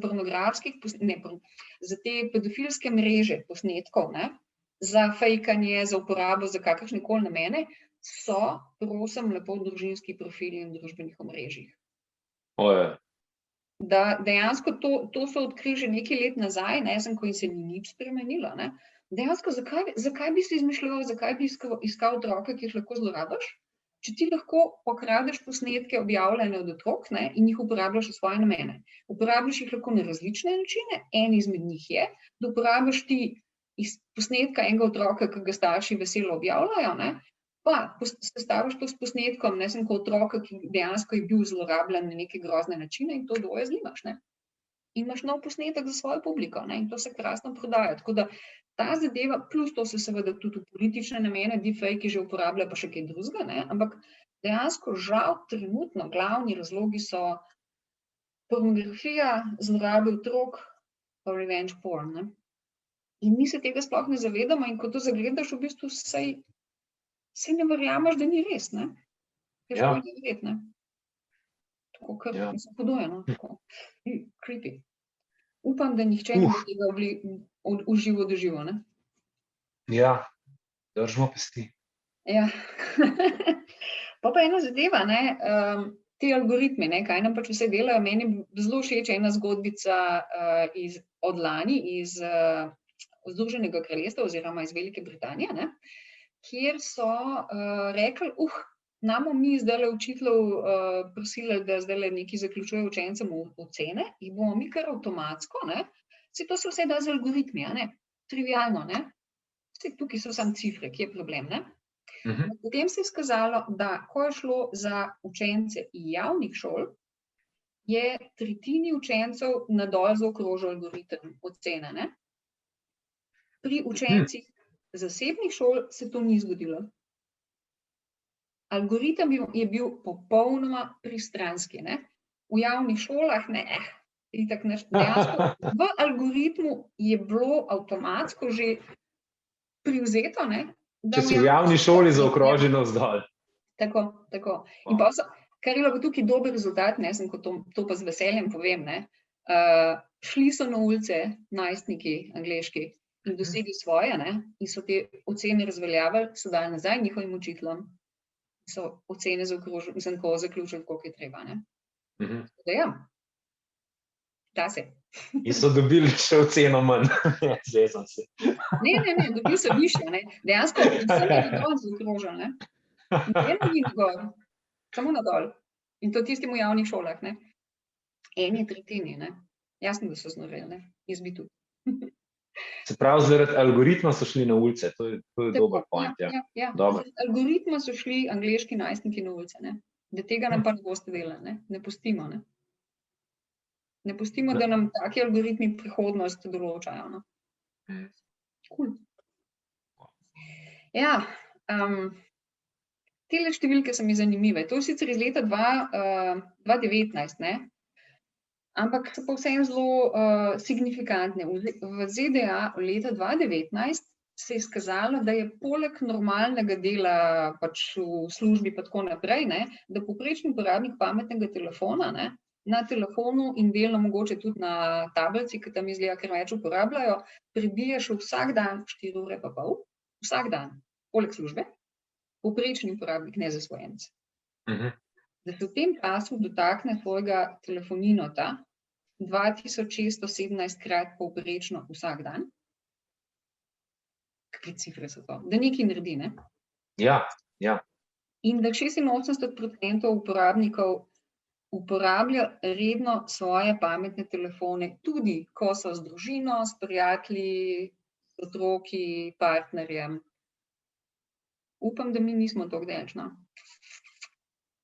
S3: pornografskih, za te pedofilske mreže posnetkov, ne, za fejkanje, za uporabo, za kakršnekoli namene, so, prosim, lepo družinski profili na družbenih omrežjih. Da dejansko to so odkrili že nekaj let nazaj, ne, ko jim se ni nič spremenilo, ne. Dejansko, zakaj bi si izmišljal, zakaj bi iskal otroka, ki jih lahko zlorabiš? Če ti lahko pokradeš posnetke objavljene od otrok, ne, in jih uporabljaš v svoje namene. Uporabljaš jih lahko na različne načine, en izmed njih je, da uporabljaš ti iz posnetka enega otroka, ki ga starši veselo objavljajo, ne, pa sestaviš to s posnetkom, ne, ko otroka, ki dejansko je bil zlorabljen na neke grozne načine in to dvoje zlimaš, ne. In imaš nov posnetek za svojo publiko, ne, in to se krasno prodaja, tako da ta zadeva, plus to se seveda tudi v politične namene, deepfake že uporablja pa še kaj drugega, ne, ampak dejansko žal trenutno glavni razlogi so pornografija, zlorabe otrok, pa revenge porn, ne. In mi se tega sploh ne zavedamo in ko to zagledaš, v bistvu saj ne verjameš, da ni res, ne. Je sploh neverjetno, ne. Tako, kar mislim, podojeno, tako. Creepy. Upam, da nihče ne bo tega v živo doživel, ne.
S2: Ja, držimo pesti.
S3: Ja. Pa ena zadeva, ne, ti algoritmi, ne, kaj nam pač vse delajo. Meni je zelo všeč ena zgodbica od lani iz Združenega kraljestva oziroma iz Velike Britanije, ne, kjer so rekli, namo mi zdajle učiteljev prosili, da zdajle nekaj zaključujejo učencem ocene, jih bomo mi kar avtomatsko, ne, se to se vse da z algoritmi, a ne, trivialno, ne, vse tukaj so samo cifre, kje je problem, ne. Potem se je izkazalo, da ko je šlo za učence javnih šol, je tretjini učencev nadol zaokrožil algoritem ocene, ne. Pri učencih zasebnih šol se to ni zgodilo. Algoritem je bil popolnoma pristranski, ne. V javnih šolah, ne, itak dejansko v algoritmu je bilo avtomatsko že privzeto, ne.
S2: Če si v javni šoli zaokroži navzdol.
S3: Tako. In pa kar je bilo tukaj dober rezultat, ne, sem to pa z veseljem povem, ne, šli so na ulice najstniki angleški in dosegli svoje, ne, in so te ocene razveljavili, so dali nazaj njihovim učiteljem, so ocene zaokrožili, mislim, ko zaključili, koliko je treba, ne. Da ja, da se.
S2: In so dobili še oceno manj. Zvezam se.
S3: Ne, dobili so višje, ne. Dejansko vsem je nadol zaokrožili, ne. Eno ni nagor, samo nadol. In to tistim v javnih šolah, ne. Eni tretjini, ne. Jasno, da so znoreli, ne. Jaz bi tudi.
S2: Se pravi, zaradi algoritma so šli na ulice, to je dober point, ja.
S3: Zaradi algoritma so šli angleški najstniki na ulice, ne. Da tega nam pa ne boste delali, ne. Ne pustimo, ne. Ne pustimo, da nam taki algoritmi prihodnost določajo, no. Cool. Ja, tele številke so mi zanimive. To je sicer iz leta 2019, ne. Ampak so pa vseeno zelo signifikantne. V ZDA v leta 2019 se je izkazalo, da je poleg normalnega dela pač v službi pa tako naprej, ne, da povprečni uporabnik pametnega telefona, ne, na telefonu in delno mogoče tudi na tablici, ki tam izgleda, ker več uporabljajo, prebije še vsak dan 4 ure pa pol, vsak dan, poleg službe, povprečni uporabnik, ne zasvojenec. Da se v tem času dotakne svojega telefoninota 2617 krat povprečno vsak dan. Kakve cifre so to? Da nekaj naredi, ne?
S2: Ja.
S3: In da 86% uporabnikov uporablja redno svoje pametne telefone, tudi ko so z družino, s prijatelji, s otroki, partnerjem. Upam, da mi nismo toliko daleč, no.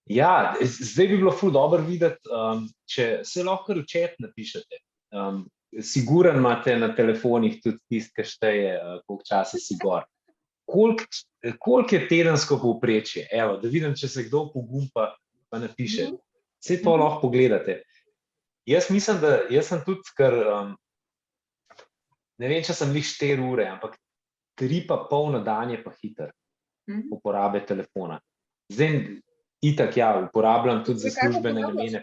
S2: Ja, zdaj bi bilo ful dobro videti, če se lahko v chat napišete. Siguren imate na telefonih tudi tisti, ki šteje, koliko časa si gor. Koliko je tedensko povprečje? Evo, da vidim, če se kdo pogumpa pa napiše. Vse to lahko pogledate. Jaz mislim, da jaz sem tudi kar, ne vem, če sem lih 4 ure, ampak 3,5 na dan je pa hiter uporabe telefona. Zdaj, itak, ja, uporabljam tudi za službene namene.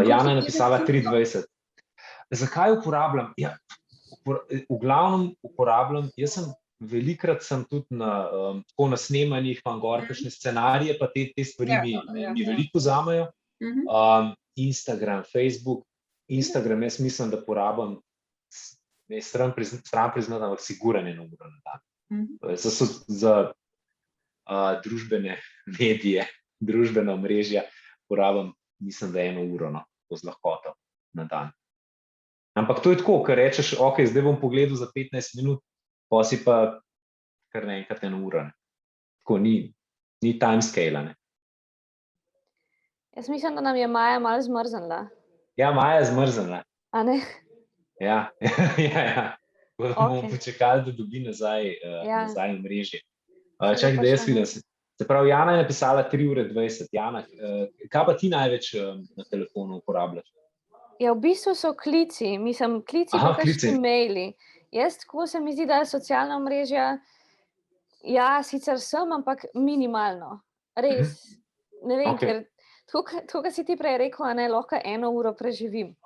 S2: Jana je napisala 23. Zakaj uporabljam? Ja, v glavnem uporabljam, jaz sem velikrat sem tudi na snemanjih, imam gor kakšne scenarije, pa te stvari mi veliko vzamejo. Instagram, Facebook. Instagram, jaz mislim, da porabim, stran priznati, ampak siguran 1 uro na dan. Za družbene medije, družbena omrežja porabim, mislim, da 1 uro, no, z lahkoto na dan. Ampak to je tako, ker rečeš, ok, zdaj bom pogledal za 15 minut, pa si pa kar naenkrat 1 uro. Tako, ni timescale, ne.
S1: Jaz mislim, da nam je Maja malo zmrznila.
S2: Ja, Maja je zmrznila.
S1: A ne?
S2: Ja. Bomo počakali, da dobi nazaj omrežje. Čakaj, da jaz vidim. Se pravi, Jana je napisala 3:20. Jana, kaj pa ti največ na telefonu uporabljaš?
S1: Ja, v bistvu so klici, pa kakšni maili. Jaz tako se mi zdi, da je socialna omrežja, ja, sicer sem, ampak minimalno. Res, ne vem, ker to, kar si ti prej rekel, ne, lahko 1 uro preživim.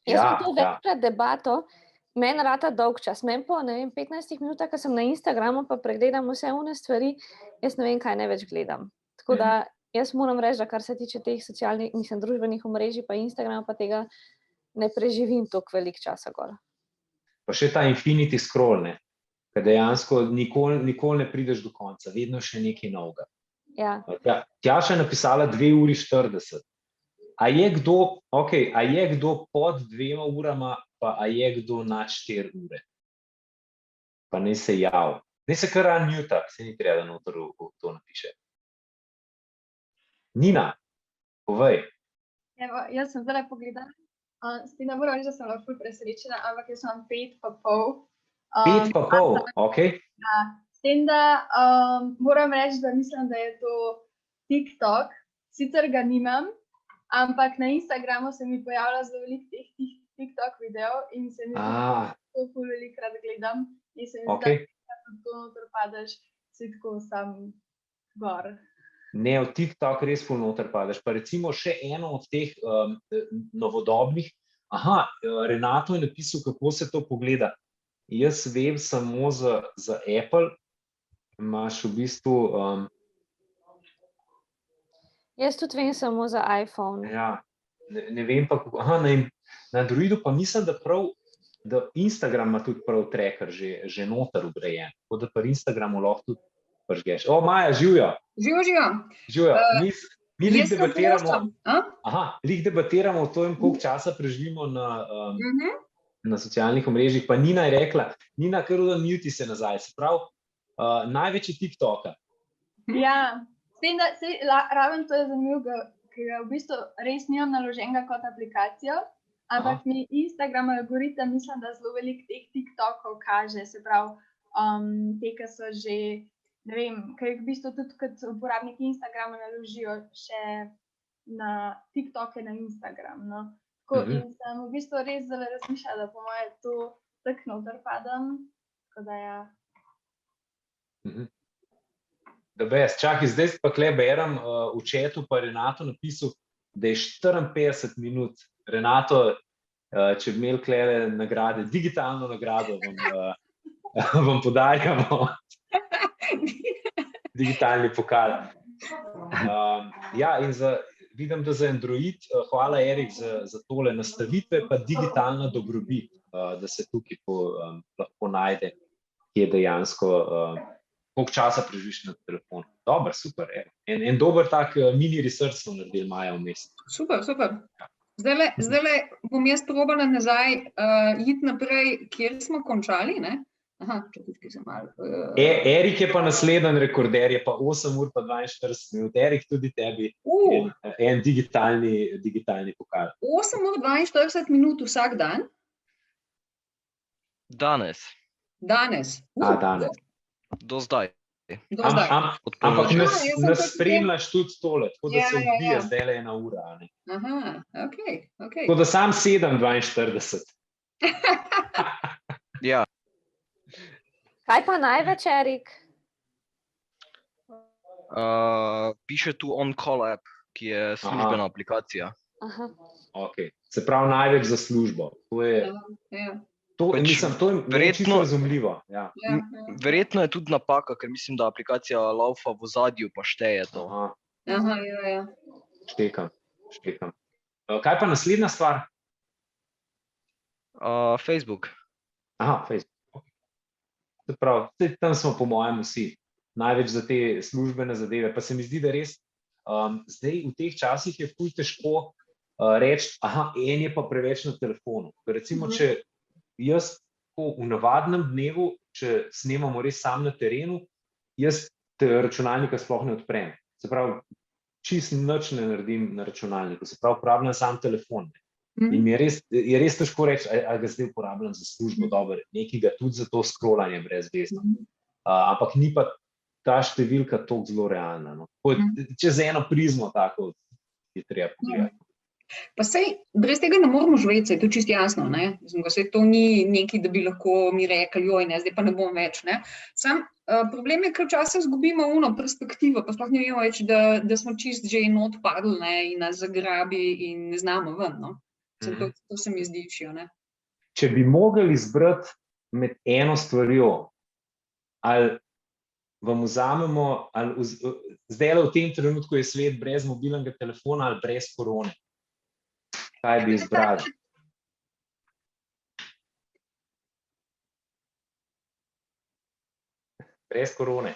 S1: Jaz sem to večkrat debato Meni rata dolg čas. Meni po, ne vem, 15 minutah, ko sem na Instagramu, pa pregledam vse one stvari, jaz ne vem, kaj največ gledam. Tako da jaz moram reči, da kar se tiče teh socialnih, družbenih omrežij, pa Instagrama, pa tega ne preživim toliko veliko časa gor.
S2: Pa še ta infinity scroll, ne? Ker dejansko nikoli ne prideš do konca, vedno še nekaj novega.
S1: Ja.
S2: Tjaša je napisala 2 uri 40. A je kdo pod 2 urama, pa a je kdo nad 4 ure? Pa ne se jav. Ne se kar unmuta, se ni treba, da noter to napiše. Nina, povej.
S4: Evo, jaz sem zdaj pogledala. S tem ne moram reči, da sem lahko presrečena, ampak jaz sem 5,5.
S2: 5,5, okej.
S4: S tem, da moram reči, da mislim, da je to TikTok. Sicer ga nimam, ampak na Instagramu se mi pojavlja zelo veliko teh TikTok videov in se mi to ful velikokrat gledam. In se mi zdi, da to noter padeš, si tako sam gor.
S2: Ne, v TikTok res ful noter padeš. Pa recimo še eno od teh novodobnih. Renato je napisal, kako se to pogleda. Jaz vem samo za Apple, imaš v bistvu...
S1: Jaz tudi vem samo za iPhone.
S2: Ja, ne vem pa, kako... Na Androidu pa mislim, da Instagram ima tudi prav tracker že noter vgrajen. Tako da pa Instagramu lahko tudi pržgeš. Maja, živjo! Živjo! Mi lih debatiramo o tem, koliko časa preživimo na socialnih omrežjih, pa Nina je rekla, Nina, kar unmuti se nazaj, se pravi, največ je TikToka.
S4: Ja, s tem, da raven to je zanimivo, ker ga v bistvu res nimam naloženega kot aplikacijo, ampak mi Instagram algoritem mislim, da zelo veliko teh TikTokov kaže, se pravi, te, ki so že, ne vem, ker v bistvu tudi kot uporabniki Instagrama naložijo še na TikToke na Instagram, no. In sem v bistvu res zelo razmišljala, da po moje to tako noter padam, tako da ja.
S2: Čakaj, zdaj pa kle berem v chatu, pa Renato napisal, da je 54 minut. Renato, če bi imeli kle nagrade, digitalno nagrado vam podarjamo. Digitalni pokal. Ja, in vidim, da za Android, hvala Erik za tole nastavitve, pa digitalna dobrobit, da se tukaj lahko najde, ki je dejansko, koliko časa preživiš na telefonu. Dober, super, en dober tak mini research smo naredili Maja vmes.
S3: Super. Zdajle bom jaz probala nazaj iti naprej, kjer smo končali, ne? Čakaj se malo...
S2: Erik je pa naslednji rekorder, je pa 8 ur pa 42 minut. Erik, tudi tebi en digitalni pokal.
S3: 8 ur 42 minut vsak dan?
S5: Danes.
S2: Danes.
S5: Do zdaj.
S2: Ampak nas spremljaš tudi tole, tako da se odbija zdajle 1 ura.
S3: Okej.
S2: Tako da sam 7:42.
S5: Ja.
S1: Kaj pa največ, Erik?
S5: Piše tu On Call app, ki je službena aplikacija.
S2: Okay. Se pravi največ za službo. To je čisto razumljivo. Ja.
S5: Verjetno je tudi napaka, ker mislim, da aplikacija laufa v ozadju pa šteje to.
S3: Ja.
S2: Štekam. Kaj pa naslednja stvar?
S5: Facebook.
S2: Facebook. Se pravi, tam smo po mojem vsi največ za te službene zadeve, pa se mi zdi, da res zdaj v teh časih je ful težko reči, en je pa preveč na telefonu. Recimo, če jaz v navadnem dnevu, če snemamo res sam na terenu, jaz računalnika sploh ne odprem. Se pravi, čist nič ne naredim na računalniku, se pravi, uporabljam sam telefon. In je res težko reči, ali ga zdaj uporabljam za službo, dobro, nekaj ga tudi za to scrollanje brezvezno. Ampak ni pa ta številka toliko zelo realna. Čez eno prizmo tako je treba pogledati.
S3: Pa sej, brez tega ne moramo živeti, to je čisto jasno, ne? Sej to ni nekaj, da bi lahko mi rekli, joj, ne, zdaj pa ne bom več, ne? Sam problem je, ker včasih izgubimo perspektivo, pa sploh ne vemo več, da smo čist že not padli, ne, in nas zagrabi in ne znamo ven, no? To se mi zdi, ne?
S2: če bi mogli izbrati med eno stvarjo, ali vam vzamemo, zdaj v tem trenutku je svet brez mobilnega telefona ali brez korone. Kaj bi izbrali? Brez korone.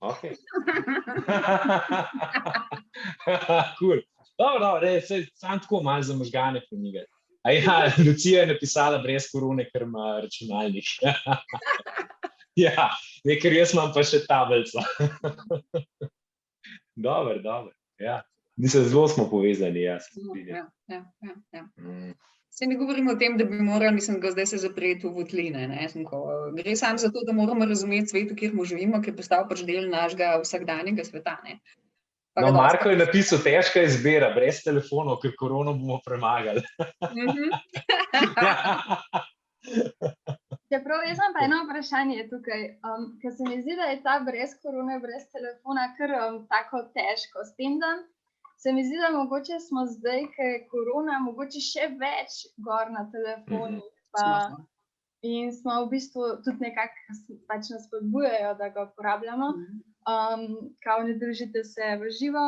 S2: Ok. Cool. Dobro, sam tako malo za možgane pomigati. Lucija je napisala brez korone, ker ima računalnik. Ja, ker jaz imam pa še tablico. Dobro, ja. Mislim, zelo smo povezani, ja.
S3: Se ne govorimo o tem, da bi morali, mislim, ga zdaj se zapreti v votline, ne? Gre samo za to, da moramo razumeti svet, v katerem živimo, ki je postal pač del našega vsakdanjega sveta, ne?
S2: No, Marko je napisal, težka izbira, brez telefonov, ker korono bomo premagali.
S4: Čeprav jaz imam pa eno vprašanje tukaj, ker se mi zdi, da je ta brez korone, brez telefona kar tako težko. S tem, da se mi zdi, da mogoče smo zdaj, ker je korona, mogoče še več gor na telefonih. In smo v bistvu tudi nekako pač nas spodbujajo, da ga uporabljamo. Kao ne družite se v živo.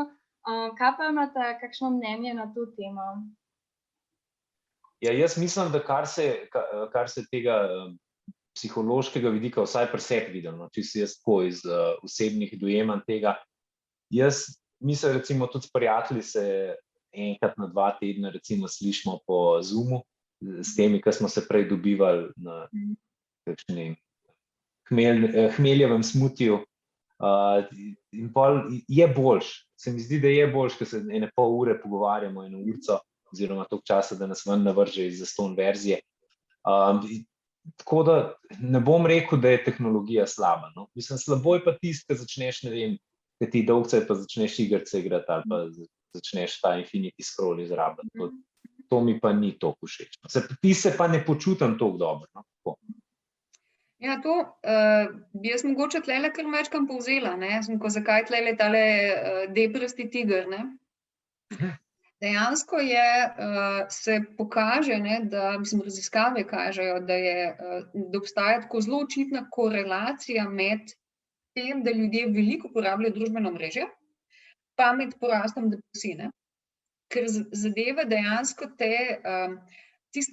S4: Kaj pa imate kakšno mnenje na to temo?
S2: Ja, jaz mislim, da kar se tega psihološkega vidika vsaj pri sebi vidim, če si jaz tako iz osebnih dojemanj tega. Jaz mislim, recimo tudi s prijatelji se enkrat na 2 tedna recimo slišimo po Zoomu, s temi, ki smo se prej dobivali na hmeljevem smutiju. In pol je boljš, se mi zdi, da je boljš, ker se ene pol ure pogovarjamo, eno urco, oziroma toliko časa, da nas ven navrže iz zastonj verzije. Tako da ne bom rekel, da je tehnologija slaba. No? Mislim, slabo je pa tisto, ko začneš, ne vem, ko ti dolgce pa začneš igrice igrati ali pa začneš ta infinity scroll izrabljati. To mi pa ni toliko všeč. Ti se pa ne počutim toliko dobro. No?
S3: Ja, to bi jaz mogoče tlele kar večkrat povzela, ne? Zakaj tlele tale deprasti tiger, ne? Dejansko se pokaže, ne, da, mislim, raziskave kažejo, da obstaja tako zelo očitna korelacija med tem, da ljudje veliko uporabljajo družbeno omrežje, pa med porastom depresije. Ker zadeve dejansko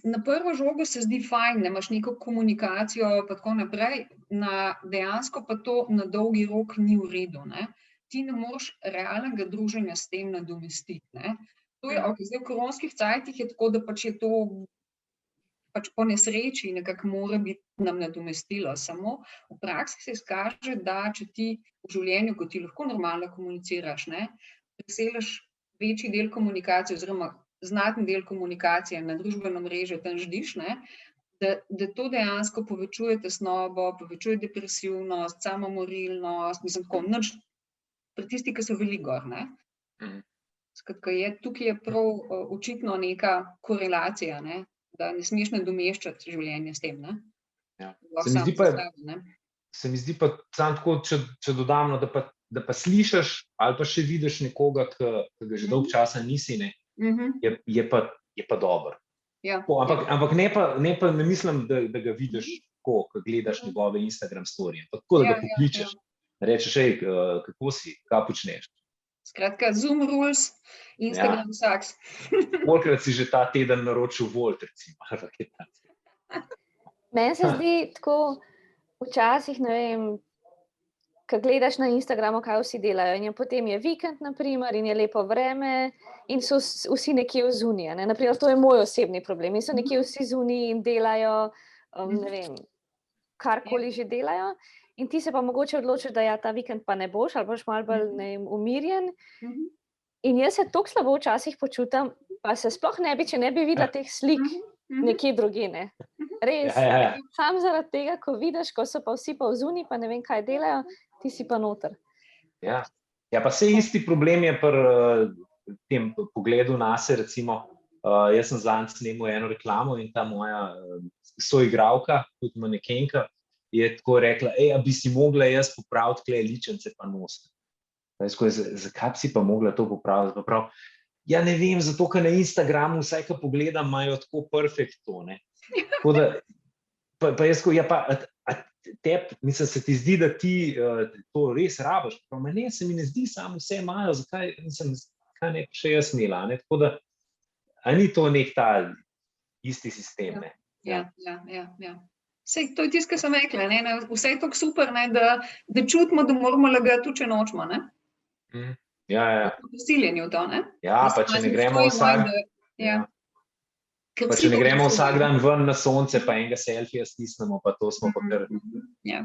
S3: na prvo žogo se zdi fajn, da imaš neko komunikacijo pa tako naprej, dejansko pa to na dolgi rok ni v redu, ne. Ti ne moreš realnega druženja s tem nadomestiti, ne. To je, zdaj v koronskih cajtih je tako, da pač je to pač po nesreči nekako mora biti nam nadomestilo. Samo v praksi se izkaže, da če ti v življenju, ko ti lahko normalno komuniciraš, ne, preseliš večji del komunikacije oziroma znaten del komunikacije na družbeno mrežo, tam ždiš, ne, da to dejansko povečuje tesnobo, povečuje depresivnost, samomorilnost, mislim tako, nič pri tisti, ki so veliko gor, ne. Skratka, tukaj je prav očitno neka korelacija, ne, da ne smeš nadomeščati življenje s tem, ne.
S2: Ja. Se mi zdi pa samo tako, če dodam, da pa slišiš ali pa še vidiš nekoga, ki ga že dolgo časa nisi, ne, je pa dobro.
S3: Ja.
S2: Ampak ne mislim, da ga vidiš tako, ko gledaš njegove Instagram storije. Tako, da ga pokličeš, rečeš, kako si, kaj počneš.
S3: Skratka, Zoom rules, Instagram sucks.
S2: Kolikrat si že ta teden naročil Volt, recimo.
S1: Meni se zdi tako, včasih, ne vem, ko gledaš na Instagramu, kaj vsi delajo, in potem je vikend, naprimer, in je lepo vreme, in so vsi nekje zunaj, ne. Naprimer, to je moj osebni problem, in so nekje vsi zunaj in delajo, ne vem, karkoli že delajo. In ti se pa mogoče odločiš, da ta vikend pa ne boš, ali boš malo bolj, ne vem, umirjen. In jaz se toliko slabo včasih počutim, pa se sploh ne bi, če ne bi videla teh slik nekje drugje, ne. Res, samo zaradi tega, ko vidiš, ko so pa vsi pa zunaj, pa ne vem, kaj delajo, ti si pa noter.
S2: Ja, pa saj isti problem je pri tem pogledu nase, recimo, jaz sem zadnjič snemal eno reklamo in ta moja soigralka, tudi manekenka, je tako rekla, a bi si mogla jaz popraviti tule ličence pa nositi. Zakaj bi si pa mogla to popraviti? Ja, ne vem, zato, ker na Instagramu vsaj, ko pogledam, imajo tako perfekt to, ne. Tako da, pa jaz, ja pa, mislim, se ti zdi, da ti to res rabiš, pa ne, se mi ne zdi, samo vse imajo, zakaj ne bi še jaz imela, ne, tako da, a ni to nek ta isti sistem, ne?
S3: Ja. Sej, to je tisto, kar sem rekla, ne, vse je tako super, ne, da čutimo, da moramo lagati, če nočemo, ne.
S2: Ja.
S3: Prisiljeni v to, ne.
S2: Ja, pa če ne gremo vsak dan ven na sonce, pa enega selfija stisnemo, pa to smo pa kar.
S3: Ja.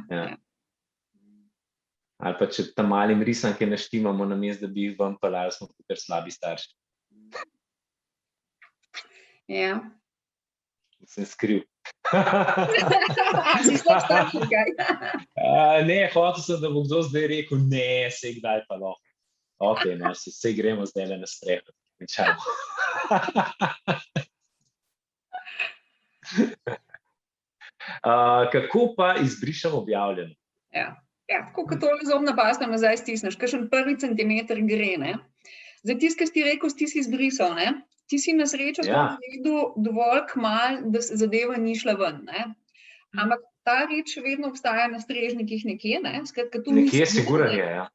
S2: Ali pa če tam malim risanke naštimamo, namesto da bi jih ven pelali, smo pa kar slabi starši.
S3: Ja.
S2: Sem skril.
S3: Si slab starš, kaj?
S2: Ne, hotel sem, da bo kdo zdaj rekel, ne, sej kdaj pa lahko. Ok, no, sej gremo zdaj na streho. Kako pa izbrišem objavljeno?
S3: Ja, tako kot tole zobna pasta nazaj stisneš, kakšen prvi centimeter gre, ne. Zdaj tisti, ki si rekel, si izbrisal, ne. Ti si na srečo to naredil dovolj kmalu, da se zadeva ni šla ven, ne. Ampak ta reč še vedno obstaja na strežnikih nekje, ne. Skratka, tu
S2: nekje sigurno je, ja.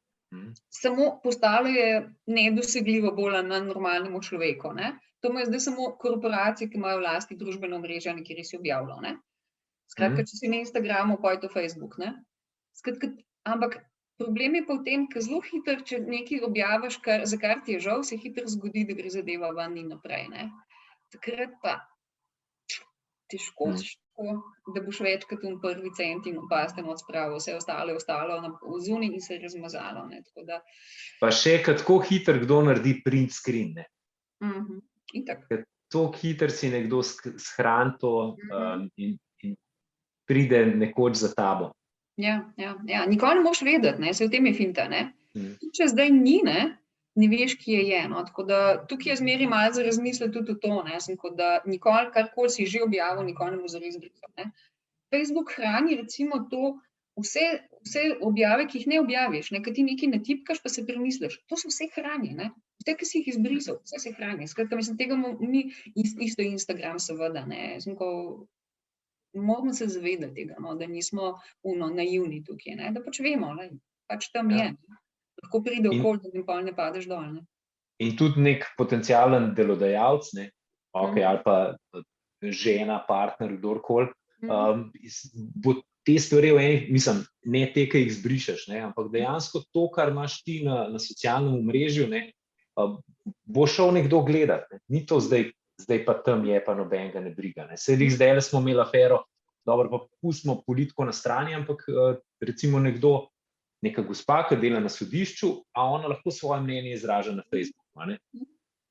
S3: Samo postalo je nedosegljivo bolj na normalnemu človeku, ne. To imajo zdaj samo korporacije, ki imajo v lasti družbeno omrežje, kjer si objavljal, ne. Skratka, če si na Instagramu, pa je to Facebook, ne. Skratka, ampak problem je pa v tem, ker zelo hitro, če nekaj objaviš, za kar ti je žal, se hitro zgodi, da gre zadeva ven in naprej, ne. Takrat pa težko, da boš večkrat v prvi centi in pasten odspravil, vse ostalo je ostalo v zunaj in se je razmazalo, ne, tako da.
S2: Pa še kako hitro kdo naredi print screen, ne.
S3: Itak.
S2: To hitro si nekdo shrani to in pride nekoč za tabo.
S3: Ja, nikoli ne moš vedeti, ne, se v tem je finta, ne. Če zdaj ni, ne veš, kje je, no, tako da tukaj je zmeri malo za razmisliti tudi v to, ne, sem kot da nikoli, karkoli si že objavil, nikoli ne bo zares brisal, ne. Facebook hrani recimo to, vse objave, ki jih ne objaviš, ne, ki ti nekaj natipkaš, pa se premisliš, to se vse hrani, ne. Vse, ki si jih izbrisal, vse se hrani, skratka, mislim, tega mi isto Instagram seveda, ne, sem kot moramo se zavedati tega, no, da nismo naivni tukaj, ne, da pač vemo, pač tam je. Lahko pride okoli, da pol ne padeš dol, ne.
S2: In tudi nek potencialen delodajalec, ne, ali pa žena, partner, kdorkoli, bo te stvari v enih, mislim, ne te, ki jih zbrišeš, ne, ampak dejansko to, kar imaš ti na socialnem omrežju, ne, bo šel nekdo gledati, ne. Ni to zdaj pa tam je, pa nobenega ne briga, ne. Saj zdajle smo imeli afero, dobro, pa pustimo politiko na strani, ampak recimo neka gospa, ki dela na sodišču, a ona lahko svoje mnenje izraža na Facebooku, ne.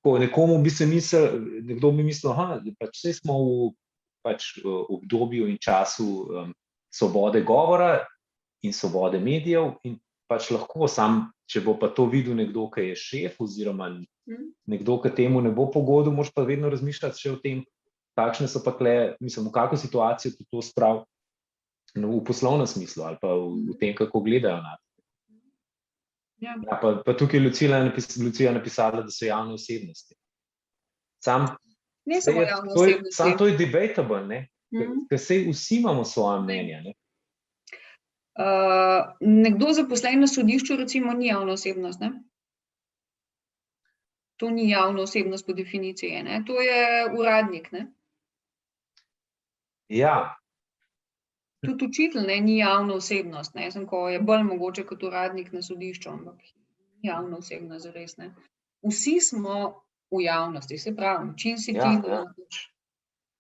S2: Nekomu bi se nekdo bi mislil, pač saj smo v obdobju in času svobode govora in svobode medijev in pač lahko če bo pa to videl nekdo, ki je šef oziroma nekdo, ki temu ne bo pogodil, moraš pa vedno razmišljati še o tem, kakšne so pa tle, mislim, v kakšno situacijo to spravi v poslovnem smislu ali pa v tem, kako gledajo na to. Ja, pa tukaj Lucija napisala, da so javne osebnosti.
S3: Ne samo javne osebnosti.
S2: Samo to je debatable, ne? Ker sej vsi imamo svoje mnenja, ne?
S3: Nekdo zaposlen na sodišču recimo ni javna osebnost, ne? To ni javna osebnost po definiciji, ne? To je uradnik, ne?
S2: Ja.
S3: Tudi učitelj, ne, ni javna osebnost, ne? Ko je bolj mogoče kot uradnik na sodišču, ampak javna osebnost zares, ne? Vsi smo v javnosti, se pravi, čim si ti,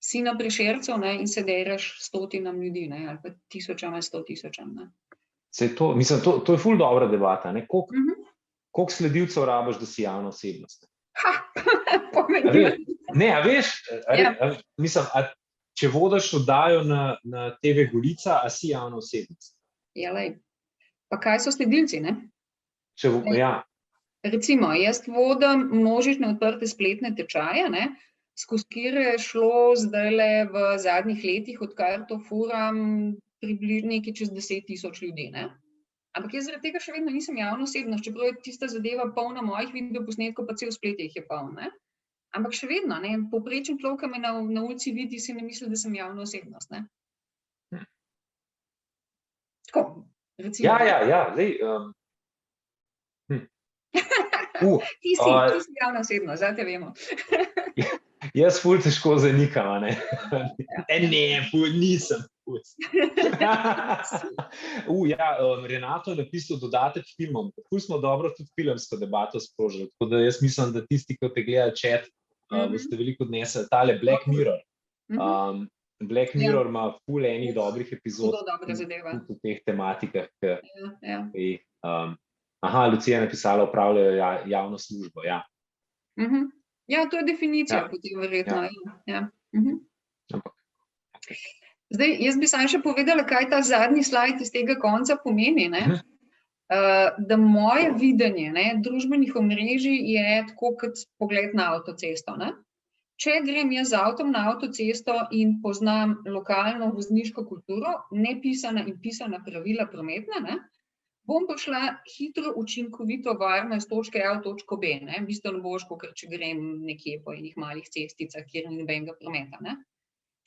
S3: si na Prešercu, ne, in se deraš stotinam ljudi, ne, ali pa tisočam ali 100.000, ne.
S2: Mislim, to je ful dobra debata, ne, koliko sledilcev rabiš, da si javna osebnost? Ne, a veš, mislim, če vodiš oddajo na TV Golica, a si javna osebnost?
S3: Ja, lej, pa kaj so sledilci, ne?
S2: Ja.
S3: Recimo, jaz vodim množične odprte spletne tečaje, ne, skozi kjer je šlo zdajle v zadnjih letih, odkar to furam, približno nekaj čez 10.000 ljudi, ne. Ampak jaz zaradi tega še vedno nisem javna osebnost, čeprav je tista zadeva polna mojih videoposnetkov, pa cel splet jih je poln, ne. Ampak še vedno, ne, povprečen človek, ki me na ulici vidi, si ne misli, da sem javna osebnost, ne. Tako, recimo.
S2: Zdaj,
S3: Ti si javna osebnost, zdaj te vemo.
S2: Jaz ful težko zanikam, a ne. Nisem. Renato je napisal dodatek filmom. Ful smo dobro tudi filmsko debato sprožili, tako da jaz mislim, da tisti, ki te gledajo chat, boste veliko odnesli. Tale Black Mirror. Black Mirror ima ful enih dobrih epizod v teh tematikah. Lucija je napisala, upravljajo javno službo, ja.
S3: Ja, to je definicija, potem verjetno. Zdaj, jaz bi samo še povedala, kaj ta zadnji slajd iz tega konca pomeni, ne? Da moje videnje, ne, družbenih omrežij je tako kot pogled na avtocesto, ne? Če grem jaz z avtom na avtocesto in poznam lokalno vozniško kulturo, nepisana in pisana pravila prometna, ne, bom prišla hitro, učinkovito, varno iz točke A v točko B, ne, bistveno boljše, kakor če grem nekje po enih malih cesticah, kjer ni nobenega prometa, ne.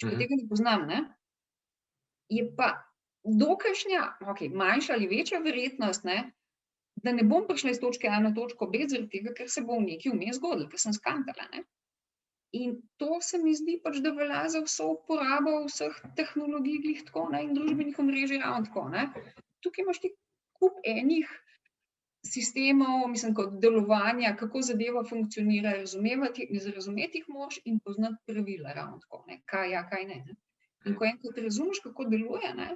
S3: Če pa tega ne poznam, ne, je pa dokajšnja, manjša ali večja verjetnost, ne, da ne bom prišla iz točke A na točko B, zaradi tega, ker se bo nekaj vmes zgodilo, ker sem skantala, ne. In to se mi zdi pač, da velja za vso uporabo vseh tehnologij glih tako, ne, in družbenih omrežij ravno tako, ne. Tukaj imaš ti kup enih sistemov, mislim, kot delovanja, kako zadeva funkcionira, razumeti jih moraš in poznati pravila ravno tako, ne, kaj ja, kaj ne. In ko enkrat razumeš, kako deluje, ne,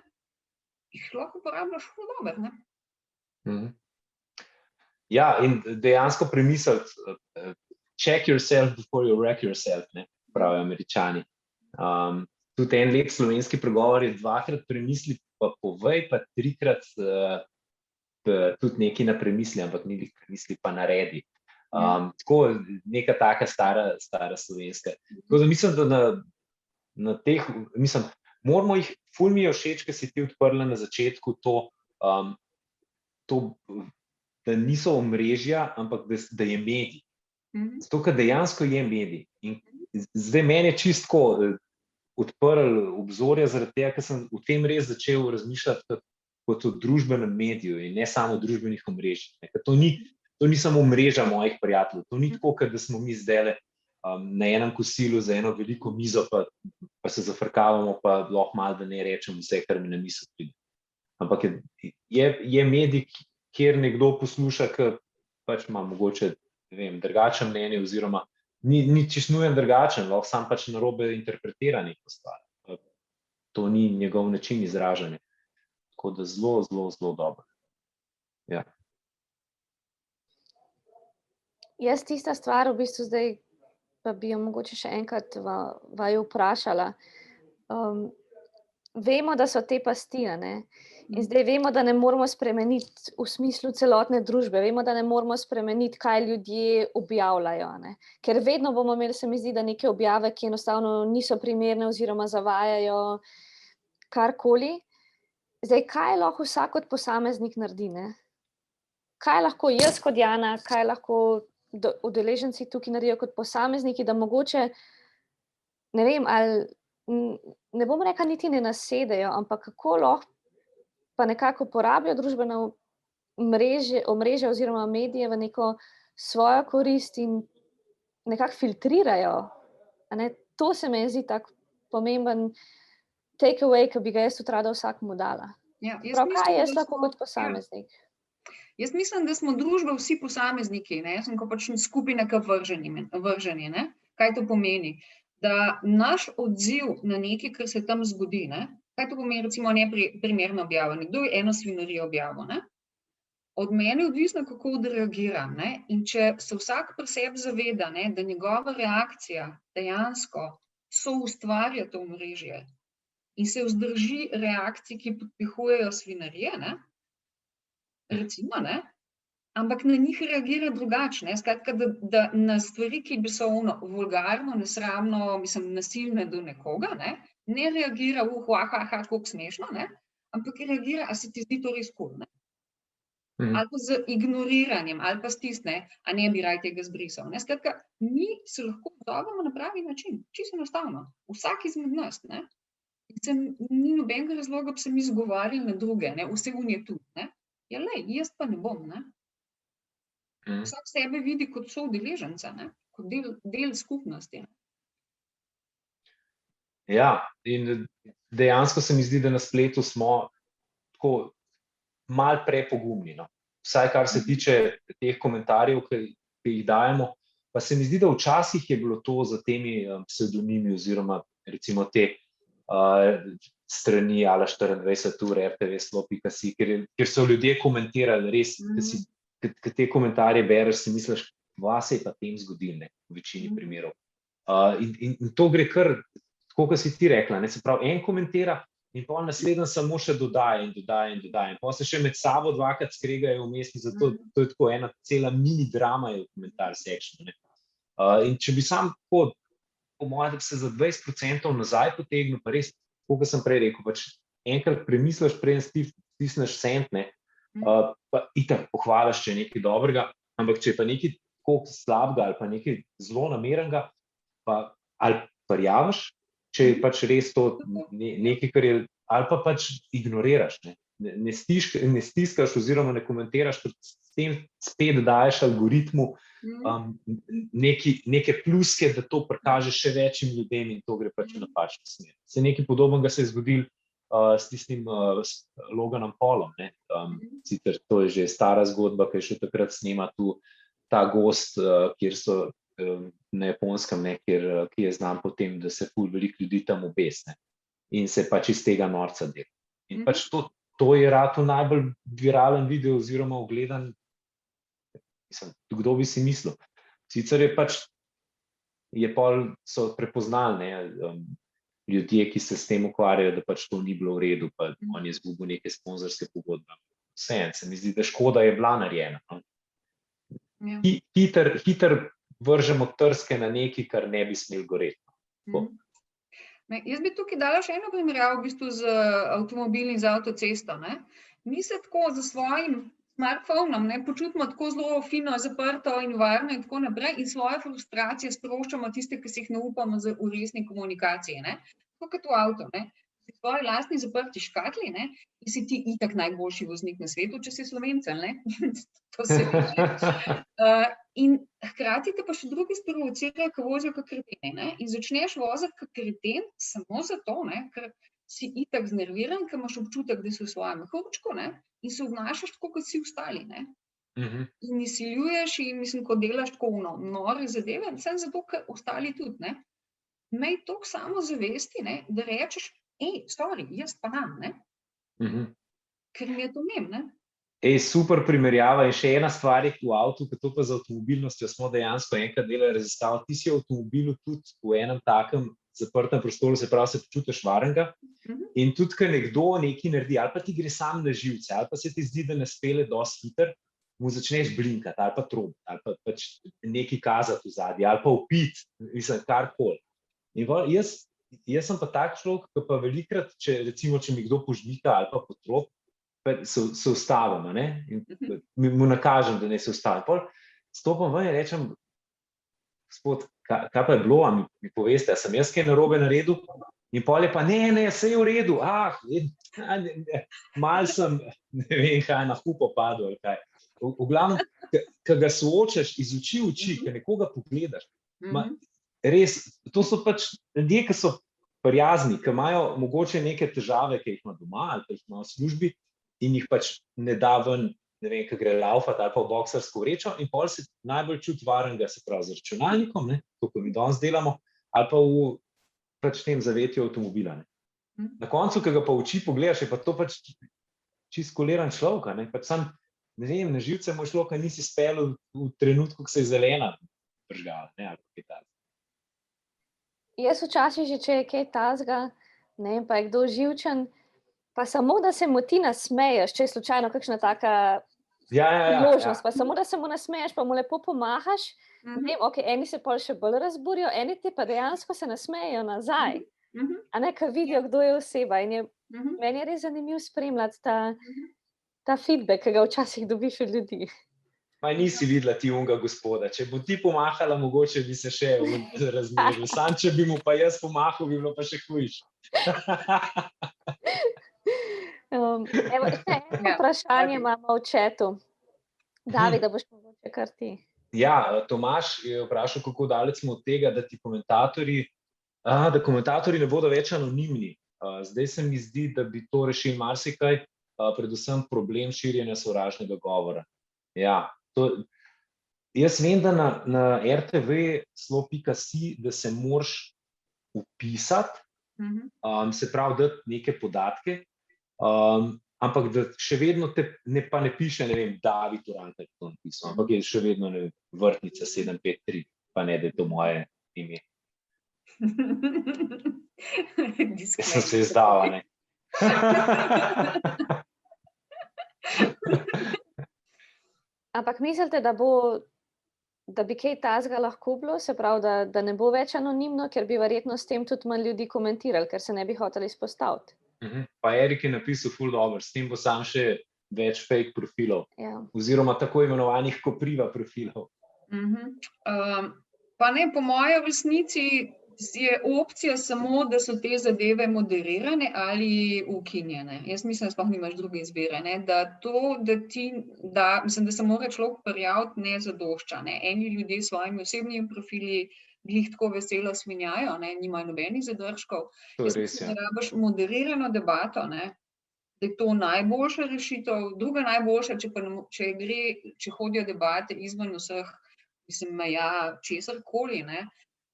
S3: jih lahko uporabljaš ful dobro, ne.
S2: Ja, in dejansko premisliti, check yourself before you wreck yourself, ne, pravijo Američani. Tudi en lep slovenski pregovor je 2-krat premisli, pa povej, pa 3-krat tudi nekaj na premisli, ampak ni premisli, pa naredi. Tako, neka taka stara slovenska. Tako da mislim, da na teh, mislim, moramo jih, ful mi je všeč, ker si ti odprla na začetku to, da niso omrežja, ampak da je medij. Zato, ker dejansko je medij. In zdaj meni je čistko odprl obzorje zaradi tega, ker sem v tem res začel razmišljati kot o družbenem mediju in ne samo o družbenih omrežjih. To ni samo mreža mojih prijateljev, to ni tako, da smo mi zdaj na enem kosilu za eno veliko mizo, pa se zafrkavamo, pa lahko malo, da ne rečem vse, kar mi na misel pride. Ampak je medij, kjer nekdo posluša, ki pač ima mogoče drugačen mnenje oziroma ni čisto nujen drugačen, lahko sam pač narobe interpretira neko stvar. To ni njegov način izražanja. Tako da zelo dobro. Ja.
S1: Jaz tista stvar v bistvu zdaj, pa bi jo mogoče še enkrat vaju vprašala. Vemo, da so te pasti, ne? In zdaj vemo, da ne moramo spremeniti v smislu celotne družbe, vemo, da ne moramo spremeniti, kaj ljudje objavljajo, ne? Ker vedno bomo imeli, se mi zdi, da neke objave, ki enostavno niso primerne oziroma zavajajo karkoli. Zdaj, kaj lahko vsak kot posameznik naredi, ne? Kaj lahko jaz kot Jana, kaj lahko udeleženci tukaj naredijo kot posamezniki, da mogoče, ne vem, ali ne bom rekla, niti ne nasedejo, ampak kako lahko pa nekako uporabljajo družbena omrežja oziroma medije v neko svojo korist in nekako filtrirajo. To se mi zdi tak pomemben take away, ki bi ga jaz tudi rada vsakmu dala. Kaj jaz lahko kot posameznik?
S3: Jaz mislim, da smo družba vsi posamezniki, ne? Jaz sem kot pač skupina vrženi, ne? Kaj to pomeni? Da naš odziv na nekaj, kar se tam zgodi, ne? Kaj to pomeni, recimo, neprimerno objava? Nekdo je eno svinarijo objavil, ne? Od mene je odvisno, kako odreagiram, ne? In če se vsak pri sebi zaveda, ne, da njegova reakcija dejansko soustvarja to omrežje in se vzdrži reakcij, ki podpihujejo svinarije, ne? Recimo, ne? Ampak na njih reagira drugače, ne? Skratka, da na stvari, ki bi so vulgarno, nesramno, mislim, nasilne do nekoga, ne reagira, koliko smešno, ne? Ampak reagira, a se ti zdi to res kul, ne? ali pa z ignoriranjem, ali pa stisne, a ne bi raje tega zbrisal. Ne? Skratka, mi se lahko odzovemo na pravi način, čisto enostavno, vsak izmed nas. Ne? Ni nobenega razloga, da bi se mi zgovarjali na druge, ne? Vse unije tudi. Ne? Ja, lej, jaz pa ne bom. Ne? Vsak sebe vidi kot soudeleženca, ne? Kot del skupnosti. Ne?
S2: Ja, in dejansko se mi zdi, da na spletu smo tako malo prepogumni. No. Vsaj kar se tiče teh komentarjev, ki jih dajemo, pa se mi zdi, da včasih je bilo to za temi psevdonimi oziroma recimo te strani ala 24 ur, RTV, Slo.si, kjer so ljudje komentirali res, ki te komentarje bereš, si misliš, se je pa tem zgodil, ne, v večini primerov. In to gre kar, tako kot si ti rekla, ne, se pravi, en komentira in pol naslednji samo še dodaja in dodaja in dodaja. In pol se še med sabo dvakrat skregajo vmes, zato to je tako ena cela mini drama je v komentar section. In če bi sam tako, po mojem, se za 20% nazaj potegnil, pa res, kot sem prej rekel, pač enkrat premisliš, preden stisneš send, ne, pa itak pohvališ, če je nekaj dobrega, ampak če je pa nekaj tako slabega ali pa nekaj zelo namernega, pa ali prijaviš, če je pač res to nekaj, kar je, ali pa pač ignoriraš, ne stiskaš oziroma ne komentiraš, s tem spet daješ algoritmu neke pluske, da to prikaže še večjim ljudem in to gre pač v napačno smer. Se nekaj podobnega se je zgodil s tistim Loganom Paulom. Sicer to je že stara zgodba, ki je še takrat snema tu ta gost, kjer so na Japonskem, ki je znan po tem, da se ful veliko ljudi tam obesne in se pač iz tega norca dela. In pač to je rato najbolj viralen video oziroma ogledan, kdo bi si mislil. Sicer je pač, so prepoznali ljudje, ki se s tem ukvarjajo, da pač to ni bilo v redu, pa on je izgubil neke sponzorske pogodbe. Vseeno, se mi zdi, da škoda je bila narejena. Hiter vržemo trske na nekaj, kar ne bi smel goreti.
S3: Jaz bi tukaj dala še eno primerjavo v bistvu z avtomobili in z avtocesto. Ne? Mi se tako za svojim smartphonom počutimo tako zelo fino, zaprto in varno in tako naprej in svoje frustracije sproščamo tiste, ki si jih ne upamo v resni komunikaciji. Ne? Tako kot v avtu. Ne? Si v svoji lastni zaprti škatli, ne? In si ti itak najboljši voznik na svetu, če si Slovencem. To se reče. In hkrati te pa še drugi sprovocirajo, ko vozijo kot kreteni. Ne? In začneš voziti kot kreten samo zato, ne? Ker si itak znerviran, ker imaš občutek, da si v svojem mehurčku, ne? In se obnašaš tako, kot si ostali. Ne? In izsiljuješ in mislim, ko delaš tako nore zadeve, sem zato, ker ostali tudi. Ne? Imej toliko samozavesti, ne? Da rečeš, sorry, jaz pa nam, ne? Ker mi je to ne?
S2: Super primerjava in še ena stvar je v avtu, ki to pa z avtomobilnostjo smo dejansko enkrat delali raziskavo. Ti si v avtomobilu tudi v enem takem zaprtem prostoru, se pravi, se počutiš varenega in tudi, ko nekdo nekaj naredi, ali pa ti gre sam na živce, ali pa se ti zdi, da ne spele dosti hiter, mu začneš blinkati, ali pa trobiti, ali pa pač nekaj kazati v zadnji, ali pa vpiti, mislim, karkoli. In jaz sem pa tak človek, ki pa velikrat, če mi kdo požmika ali pa potrop, se ustavim, ne? In mu nakažem, da ne se ustavim. Stopam ven in rečem, gospod, kaj pa je bilo, mi poveste, a sem jaz kaj narobe naredil? In pol je pa, ne, saj je v redu, malo sem, ne vem kaj, na hupo padel ali kaj. V glavnem, ko ga soočaš iz oči v oči, ko nekoga pogledaš, res, to so pač ljudje, ki so prijazni, ki imajo mogoče neke težave, ki jih ima doma ali ki jih ima v službi, in jih pač ne da ven, ne vem, ko gre laufat ali pa v boksarsko vrečo in pol se najbolj čuti varenega, se pravi z računalnikom, to, ko mi danes delamo, ali pa v pač tem zavetju avtomobila. Na koncu, ko ga pa v oči pogledaš, je pa to pač čisto skoliran človek, ne, pač sam, ne vem, na živce mu je šlo, ko nisi speljal v trenutku, ko se je zelena pržgala, ne, ali pa kaj takega.
S1: Jaz včasih že, če je kaj takega, ne vem, pa je kdo živčen, pa samo, da se mu ti nasmeješ, če je slučajno kakšna taka možnost, pa samo, da se mu nasmeješ, pa mu lepo pomahaš, ne vem, eni se pol še bolj razburijo, eni ti pa dejansko se nasmejejo nazaj, a ne, ko vidijo, kdo je oseba in meni je res zanimivo spremljati ta feedback, ki ga včasih dobiš od ljudi.
S2: Pa nisi videla ti unga gospoda. Če bo ti pomahala, mogoče bi se še razmeril. Sam, če bi mu pa jaz pomahal, bi bilo pa še hujš.
S1: Evo, še eno vprašanje imamo v chatu. Davida, boš mogoče kar ti.
S2: Ja, Tomaž je vprašal, kako daleč smo od tega, da komentatorji ne bodo več anonimni. Zdaj se mi zdi, da bi to rešil marsikaj, predvsem problem širjenja sovražnega govora. Ja, jaz vem, da na RTV slo.si, da se moraš vpisati, se pravi dati neke podatke, ampak da še vedno te ne piše, ne vem, David Uranta je to napisal, ampak je še vedno vrtnica 753, pa ne, da je to moje ime. Jaz sem se izdala, ne.
S1: Ampak mislite, da bi kaj tazga lahko bilo, se pravi, da ne bo več anonimno, ker bi verjetno s tem tudi manj ljudi komentirali, ker se ne bi hoteli izpostaviti.
S2: Pa Erik je napisal ful dobro, s tem bo sam še več fake profilov,
S1: Ja.
S2: oziroma tako imenovanih kopriva profilov.
S3: Pa ne, po moje v resnici je opcija samo, da so te zadeve moderirane ali ukinjene. Jaz mislim, da sploh nimaš druge izbire, ne? Da mislim, da se mora človek prijaviti, ne zadošča, ne? Eni ljudje s svojimi osebnimi profili glih tako veselo svinjajo, ne? Nimajo nobenih zadržkov.
S2: To je
S3: Jaz
S2: res,
S3: mislim,
S2: ja.
S3: da rabiš moderirano debato, ne? Da je to najboljša rešitev. Druga najboljša, če hodijo debate izven vseh, mislim, meja česarkoli, ne?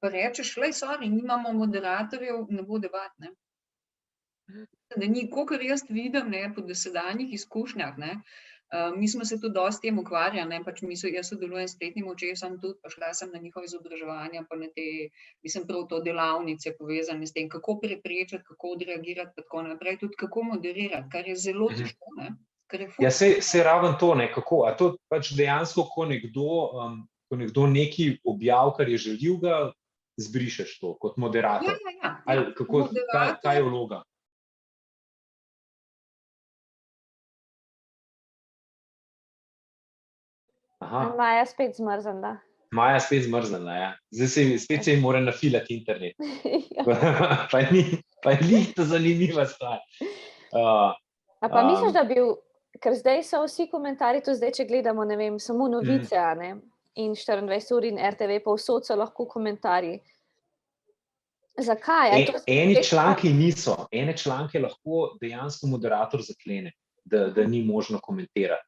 S3: Pa rečeš, lej, sorry, nimamo moderatorjev, ne bo debat, ne. Da ni, kakor jaz vidim, ne, po dosedanjih izkušnjah, ne, mi smo se tudi dosti tem ukvarjali, ne, pač jaz sodelujem s Spletnim očesom tudi, pa šla sem na njihova izobraževanja, pa na te, mislim, prav to delavnice povezane s tem, kako preprečiti, kako odreagirati, pa tako naprej, tudi kako moderirati, kar je zelo težko, ne.
S2: Ja, sej raven to, ne, kako, a to pač dejansko, ko nekdo nekaj objav, kar je žaljivega, zbrišeš to kot moderator.
S3: Ja.
S2: Ali kako, kaj je vloga? Aha,
S1: Maja spet zmrznila.
S2: Maja spet zmrznila, ja. Zdaj spet se ji mora nafilati internet. Pa ni to zanimiva stvar.
S1: A pa misliš, da bi, ker zdaj so vsi komentarji, to zdaj, če gledamo, ne vem, samo novice, a ne, in 24 ur in RTV, povsod so lahko komentarji. Zakaj?
S2: Eni članki niso, ene članke lahko dejansko moderator zaklene, da ni možno komentirati.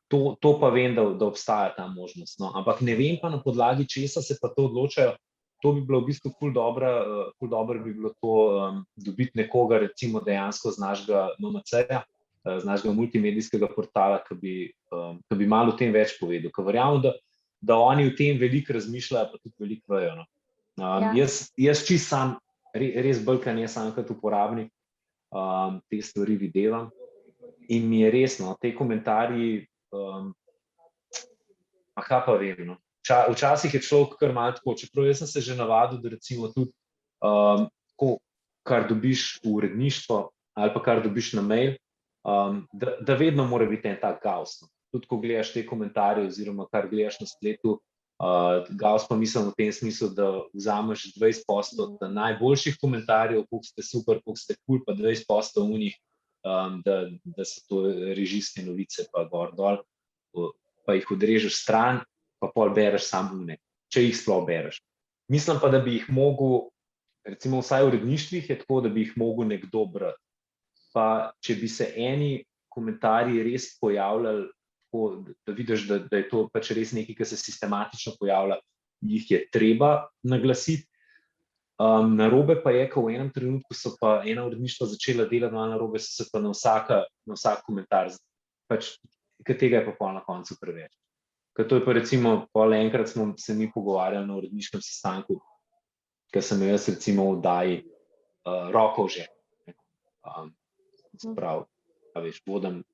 S2: To pa vem, da obstaja ta možnost, no. Ampak ne vem pa na podlagi česa se pa to odločajo. To bi bilo v bistvu ful dobro bi bilo to dobiti nekoga, recimo dejansko z našega MMC-ja, z našega multimedijskega portala, ki bi malo o tem več povedal. Ker verjamem, da oni o tem veliko razmišljajo, pa tudi veliko vejo, no. Jaz čist sam, res bolj, ne sam kot uporabnik, te stvari videvam in mi je resno, te komentarji, kaj pa vem, no. Včasih je človek kar malo tako, čeprav jaz sem se že navadil, da recimo tudi, kar dobiš v uredništvo ali pa kar dobiš na mail, da vedno mora biti en tak gauss, no. Tudi ko gledaš te komentarje oziroma kar gledaš na spletu, gauss pa mislim v tem smislu, da vzameš 20% najboljših komentarjev, koliko ste super, koliko ste cool, pa 20% v njih, da so to režijske novice, pa gor dol, pa jih odrežeš stran, pa pol bereš sam une, če jih sploh bereš. Mislim pa, da bi jih mogel, recimo vsaj v uredništvih je tako, da bi jih mogel nekdo brati. Pa če bi se eni komentarji res pojavljali, tako, da vidiš, da je to pač res nekaj, ki se sistematično pojavlja, jih je treba naglasiti. Narobe pa je, ko v enem trenutku so pa ena uredništva začela delati malo narobe, so se pa na vsak komentar, pač, ker tega je pa pol na koncu preveč. Ker to je pa recimo, pol enkrat smo se mi pogovarjali na uredniškem sestanku, ker sem jaz recimo v oddaji Roko v žepu. Prav, a veš, vodim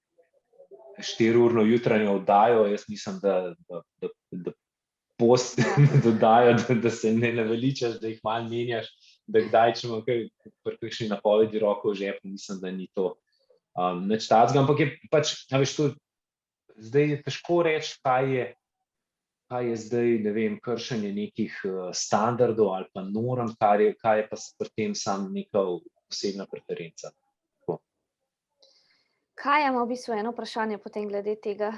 S2: 4-urno jutranjo oddajo, jaz mislim, da post dodajo, da se ne naveličaš, da jih malo menjaš, da kdaj, če imamo pri kakšni napovedi Roko v žepu, mislim, da ni to nič takega, ampak je pač, a veš, zdaj je težko reči, kaj je zdaj, ne vem, kršenje nekih standardov ali pa norm, kaj je pa pri tem sam neka osebna preferenca.
S1: Kaj ima v bistvu eno vprašanje potem glede tega?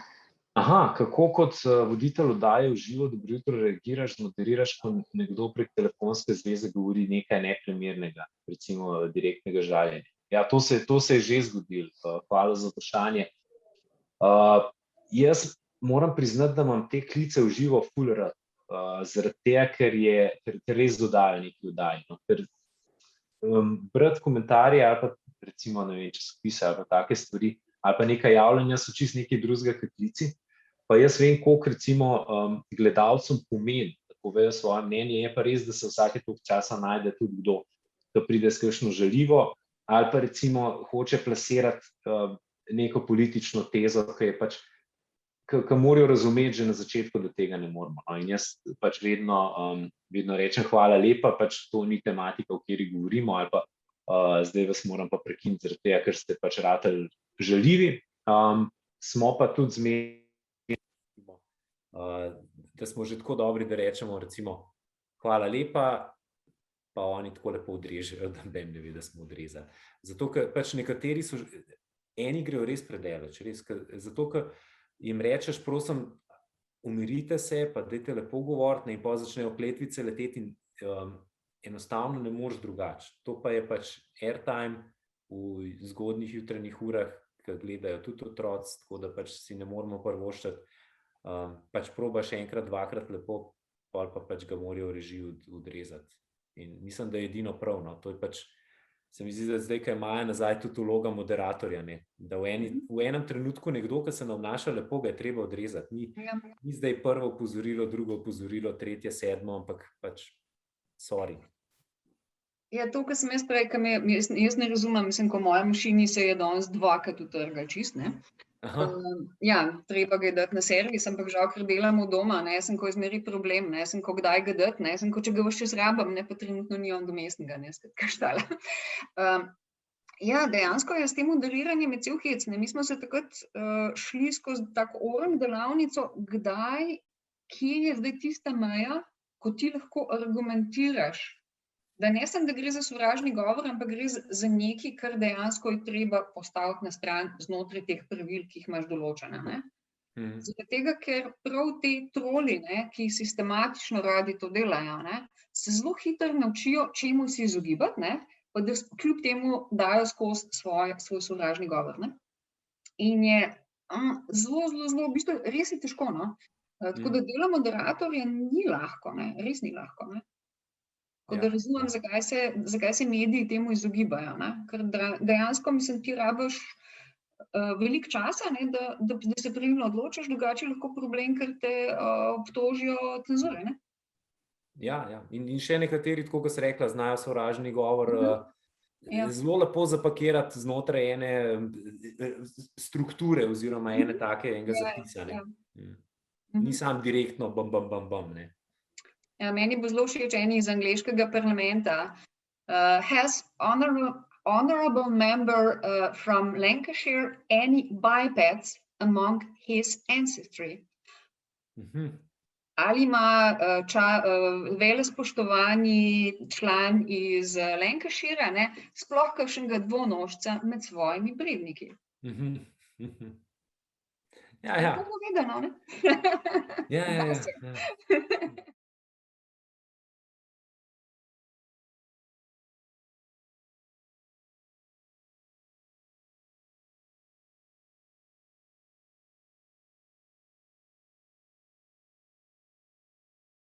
S2: Aha, kako kot voditelj oddaje v živo Dobro jutro reagiraš, moderiraš, ko nekdo prek telefonske zveze govori nekaj neprimernega, recimo direktnega žaljenja? Ja, to se je že zgodilo. Hvala za vprašanje. Jaz moram priznati, da imam te klice v živo ful rad, zaradi tega, ker res dodajo neki oddaji. No. Ker brati komentarje ali pa recimo, ne vem, časopise ali pa take stvari, ali pa neka javljanja so čisto nekaj drugega kot klici. Pa jaz vem, koliko recimo gledalcem pomeni, da povejo svoje mnenje, je pa res, da se vsake toliko časa najde tudi kdo, da pride s kakšno žaljivo, ali pa recimo hoče plasirati neko politično tezo, ki je pač, ki morajo razumeti že na začetku, da tega ne moramo. No. In jaz pač vedno rečem hvala lepa, pač to ni tematika, o kateri govorimo, ali pa zdaj vas moram pa prekiniti zaradi tega, ker ste pač ratali žaljivi. Smo pa tudi zmeraj, da smo že tako dobri, da rečemo recimo hvala lepa, pa oni tako lepo odrežejo, da ne ve, da smo odrezali. Zato, ker pač nekateri so, eni grejo res predaleč, zato, ker jim rečeš, prosim, umirite se, pa dajte lepo govoriti, in pa začnejo kletvice leteti in enostavno ne moreš drugače. To pa je pač airtime v zgodnjih jutranjih urah, ki gledajo tudi otroci, tako da pač si ne moramo privoščiti. Pač probaš enkrat, dvakrat lepo, pa pač ga morajo v režiji odrezati. In mislim, da je edino prav. No. To je pač, se mi zdi, da zdaj, kaj imajo nazaj tudi vloga moderatorja, ne. Da v enem trenutku nekdo, ki se obnaša lepo, ga je treba odrezati. Ni zdaj prvo opozorilo, drugo opozorilo, tretje, sedmo, ampak pač sorry.
S3: Ja, to, kar sem jaz prej, jaz ne razumem, mislim, ko moja mašini se je danes dvakrat utrgal čist, ne. Ja, treba ga je dati na servis, ampak žal, ker delamo doma, ne, sem ko izmeri problem, ne, sem ko kdaj ga dati, ne, sem ko če ga vse čas rabim, ne, pa trenutno nimam domestnega, ne, skratka štala. Ja, dejansko je s tem moderiranjem je cel hec, ne, mi smo se takrat šli skozi tako orang delavnico, kdaj, kje je zdaj tista meja, ko ti lahko argumentiraš, da ne samo, da gre za sovražni govor, ampak gre za nekaj, kar dejansko je treba postaviti na stran znotraj teh pravil, ki jih imaš določene. Ne? Zaradi tega, ker prav te troli, ne, ki sistematično radi to delajo, ne, se zelo hitro naučijo, čemu si izogibati, ne, pa da kljub temu dajo skozi svoj sovražni govor. Ne? In je zelo, v bistvu res je težko. No? Tako da delo moderatorja ni lahko, ne? Res ni lahko. Ne? Tako da razumem, zakaj se mediji temu izogibajo. Ne? Ker dejansko, mislim, ti rabiš veliko časa, ne, da se pravilno odločiš, drugače lahko problem, ker te obtožijo cenzure. Ne?
S6: Ja. In še nekateri, tako kot si rekla, znajo sovražni govor zelo lepo zapakirati znotraj ene strukture oziroma enega zapisa. Ni sam direktno bam, ne.
S3: Ja, meni bo zelo všeč eni iz angleškega parlamenta. Has honorable member from Lancashire any bipeds among his ancestry? Ali ima velespoštovani član iz Lancashira, ne, sploh kakšnega dvonožca med svojimi predniki?
S6: Ja.
S3: To bo vedeno, ne?
S6: Ja.